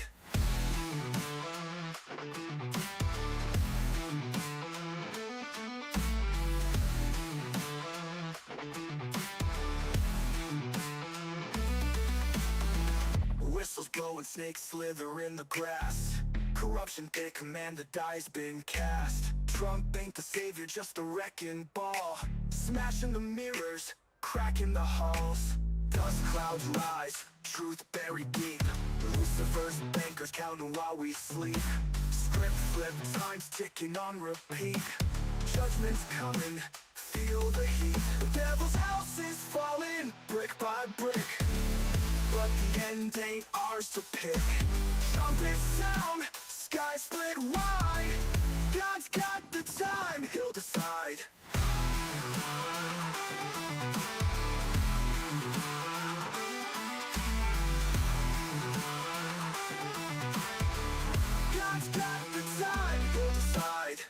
Whistles blowing, snakes slither in the grass. Corruption they command, the die's been cast. Trump ain't the savior, just a wrecking ball. Smashing the mirrors, cracking the halls. Dust clouds rise, truth buried deep. Lucifer's bankers counting while we sleep. Script flip, time's ticking on repeat. Judgment's coming, feel the heat. The devil's house is falling, brick by brick. But the end ain't ours to pick. Trumpets sound, sky split wide. God's got the time, he'll decide. God's got the time, he'll decide.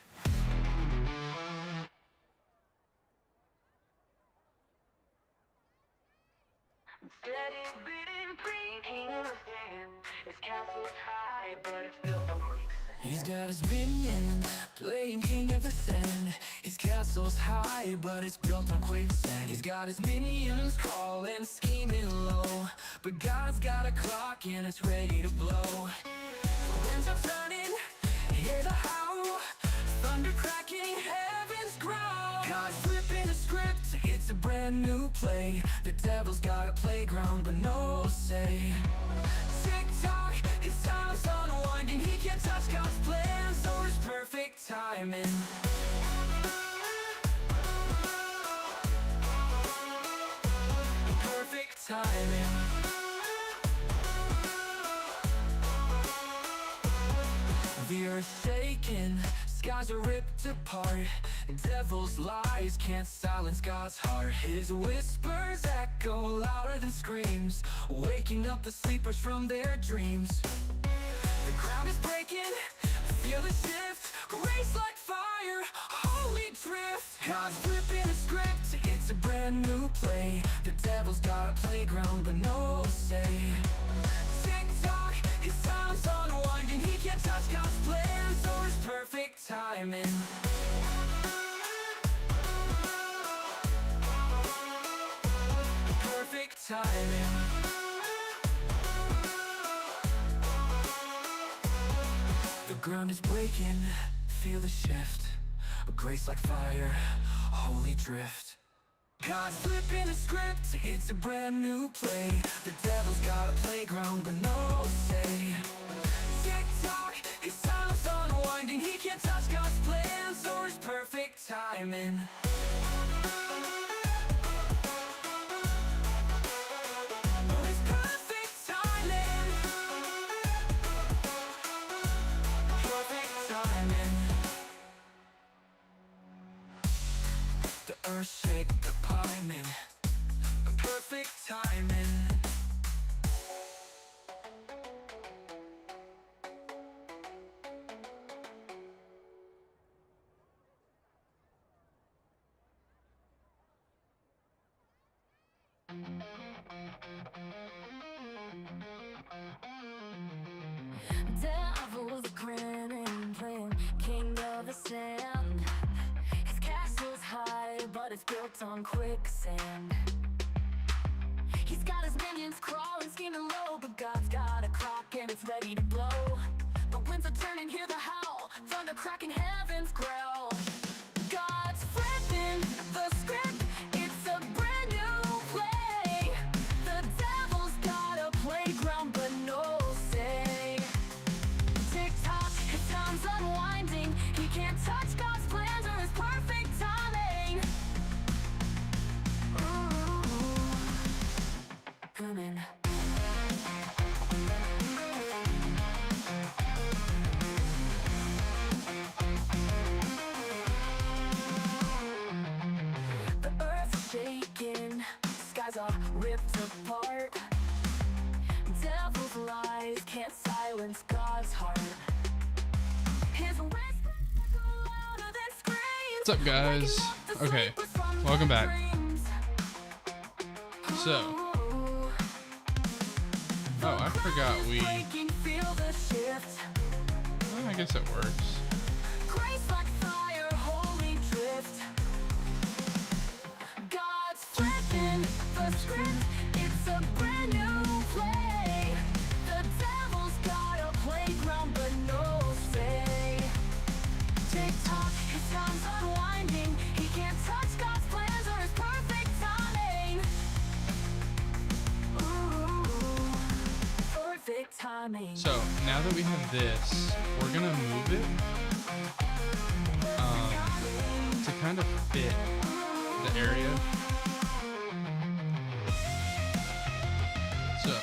Steady beating, breaking the sand. His castle's high, but it's built on quicksand. He's got his minions playing king of the sand. His castle's high, but it's built on quicksand. He's got his minions crawling, scheming low, but God's got a clock and it's ready to blow. The winds are turning, hear the howl, thunder cracking, heavens growl. God's flipping the script, it's a brand new play. The devil's got a playground, but no say. Tick-tock, his time's unwinding. He can't touch God's plans or his perfect timing. Perfect timing. The earth's shaking, skies are ripped apart. Devil's lies can't silence God's heart. His whispers echo louder than screams, waking up the sleepers from their dreams. The ground is breaking, feel the shift. Grace like fire, holy drift. God's flipping the script, it's a brand new play. The devil's got a playground, but no say. Tick-tock, his time's unwinding. He can't touch God's plans or his perfect timing. Perfect timing. The ground is breaking, feel the shift. A grace like fire, holy drift. God's flipping the script, it's a brand new play. The devil's got a playground, but no say. Tick-tock, his time's unwinding. He can't touch God's plans or his perfect timing. Or his perfect timing. Perfect timing. The earth shake, the timing. Perfect timing. Devil was grinning, playing king of the sand. His castle's high, but it's built on quicksand. He's got his minions crawling, scheming low, but God's got a clock and it's ready to blow. The winds are turning, hear the howl, thunder cracking, heavens growl. God's flipping the script, it's a brand new play. The devil's got a playground, but no say. Tick-tock, his time's unwinding. He can't touch God's plans or his perfect timing. Ooh, coming. The earth's shaking, skies are ripped apart. Devil's lies can't silence God's heart. His whispers echo louder than screams. What's up, guys? Waking up the Okay, sleepers from welcome their back. dreams. So, Ooh, oh, I forgot we. breaking, feel the shift. Well, I guess it works. Grace like fire, holy drift. God's flipping the script, it's a brand new play. The devil's got a playground, but no say. Tick-tock, his time's unwinding. He can't touch God's plans or his perfect timing. Ooh, perfect timing. So, now that we have this, we're gonna move it. to kind of fit the area. So,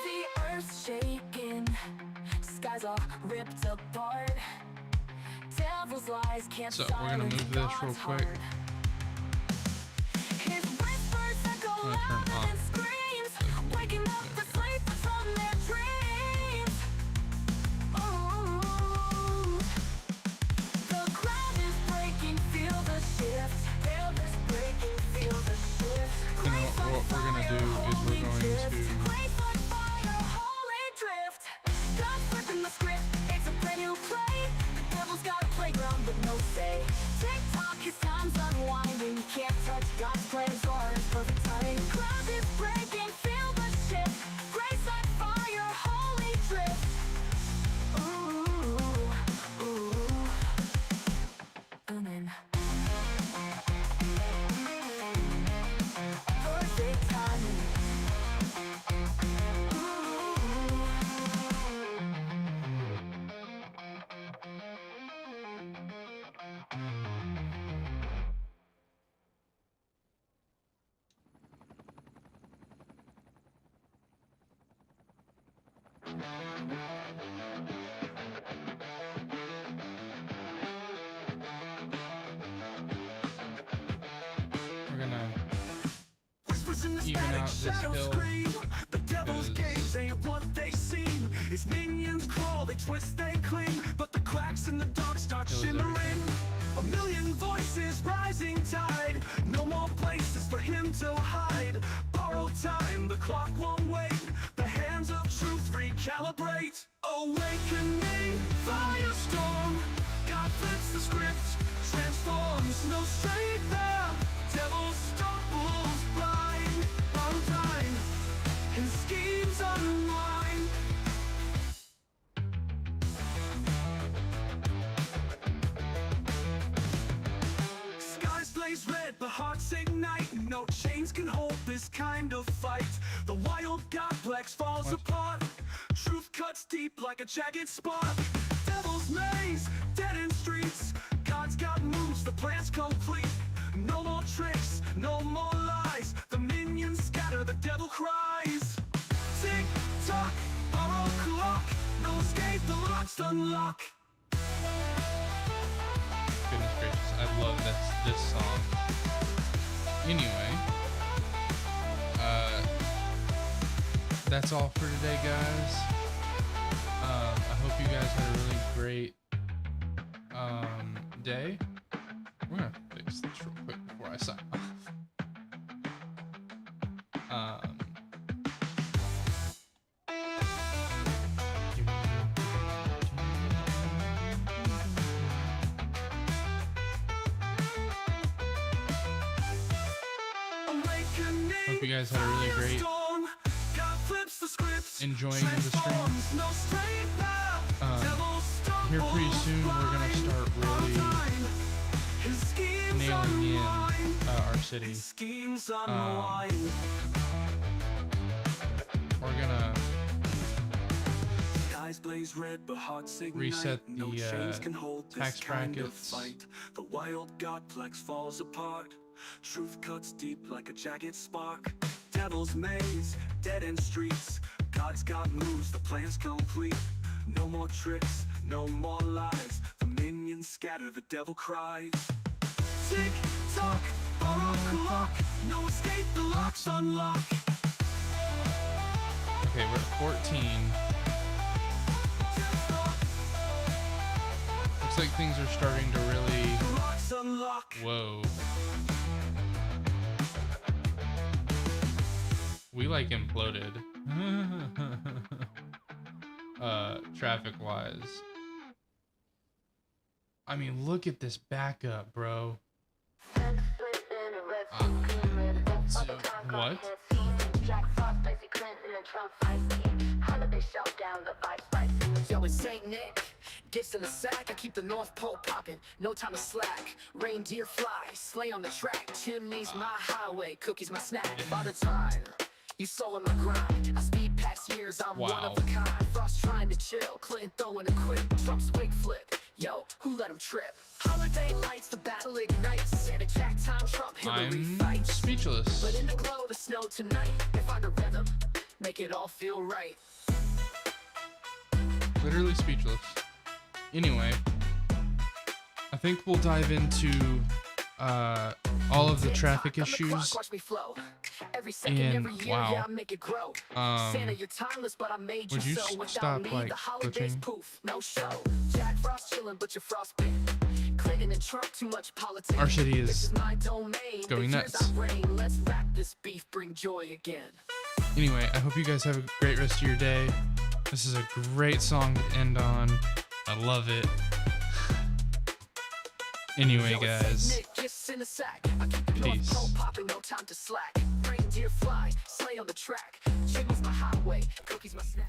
The earth's shaking, skies all ripped apart. Devil's lies can't so we're gonna move this real quick. His whispers echo I'm gonna turn louder off. than screams, waking up the sleepers from their dreams. Ooh. The ground is breaking, feel the shift. Feel this breaking, feel the shift. You know what we're gonna do is we're going to Grace on fire, holy drift. God's flipping the script, it's a brand new play. The devil's got a playground but no say. Tick-tock, his time's unwinding. Can't touch God's plans or his perfect timing. Ground is breaking, feel the shift. Grace on fire, holy drift. Ooh, ooh. Amen. Perfect timing. we're gonna Whispers in the even static, out this shadows hill. scream. The devil's because- gaze ain't what they seem. His minions crawl, they twist, they cling. But the cracks in the dark start Kills shimmering. A million voices, rising tide. No more places for him to hide. Borrowed time, the clock won't wait. The hands of truth recalibrate. Awakening, firestorm. God flips the script, transforms, no straight there. Devil stumbles blind on time. His schemes unwind. Skies blaze red, but hearts ignite. No chains can hold this kind of fight. The wild godplex falls apart. Truth cuts deep like a jagged spark. Devil's maze, dead end streets. God's got moves, the plan's complete. No more tricks, no more lies. The minions scatter, the devil cries. Tick tock, borrow clock. No escape, the lock's unlock. Goodness gracious, I love this song. Anyway, that's all for today, guys. I hope you guys had a really great day. We're gonna fix this real quick before I sign off. Hope you guys had a really great enjoying of the stream. Here pretty soon we're gonna start really nailing in our city. We're gonna reset the tax brackets. The wild godplex falls apart. Truth cuts deep like a jagged spark. Devil's maze, dead end streets. God's got moves, the plan's complete. No more tricks, no more lies. The minions scatter, the devil cries. Tick tock, borrow clock. No escape, the lock's unlock. Okay, we're at 14. Looks like things are starting to really. The lock's unlock. Whoa. We like imploded. Traffic wise. I mean, look at this backup, bro. What? Yo, it's Saint Nick. Gifts in the sack, I keep the North Pole popping. No time to slack. Reindeer fly, sleigh on the track. Chimneys my highway, cookies my snack. By the time you soul in my grind, I speed past you. years, I'm Wow. one of a kind. Frost trying to chill, Clinton throwing a quick Trump's wig flip. Yo, who let him trip? Holiday lights, the battle ignites. And exact time, Trump, Hillary I'm fights. speechless. But in the glow of the snow tonight, they find a rhythm, make it all feel right. Literally speechless. Anyway, I think we'll dive into all of the traffic issues. Watch me flow. Every second, And, every year, wow. yeah, I make it grow. Santa, you're timeless, but I made you would you so. Without stop, me, like, the holidays glitching? poof, no show. Jack Frost chilling, but you're frostbitten. Clinton and Trump, too much politics. Our city This is is my domain. going Big years nuts. I reign. Let's wrap this beef, bring joy again. Anyway, I hope you guys have a great rest of your day. This is a great song to end on. I love it. Anyway, Yo, it's guys, Saint Nick, gifts in a sack. I keep the Peace. North Pole popping, no time to slack. Reindeer fly, sleigh on the track. Chimney's my highway, cookies my snack.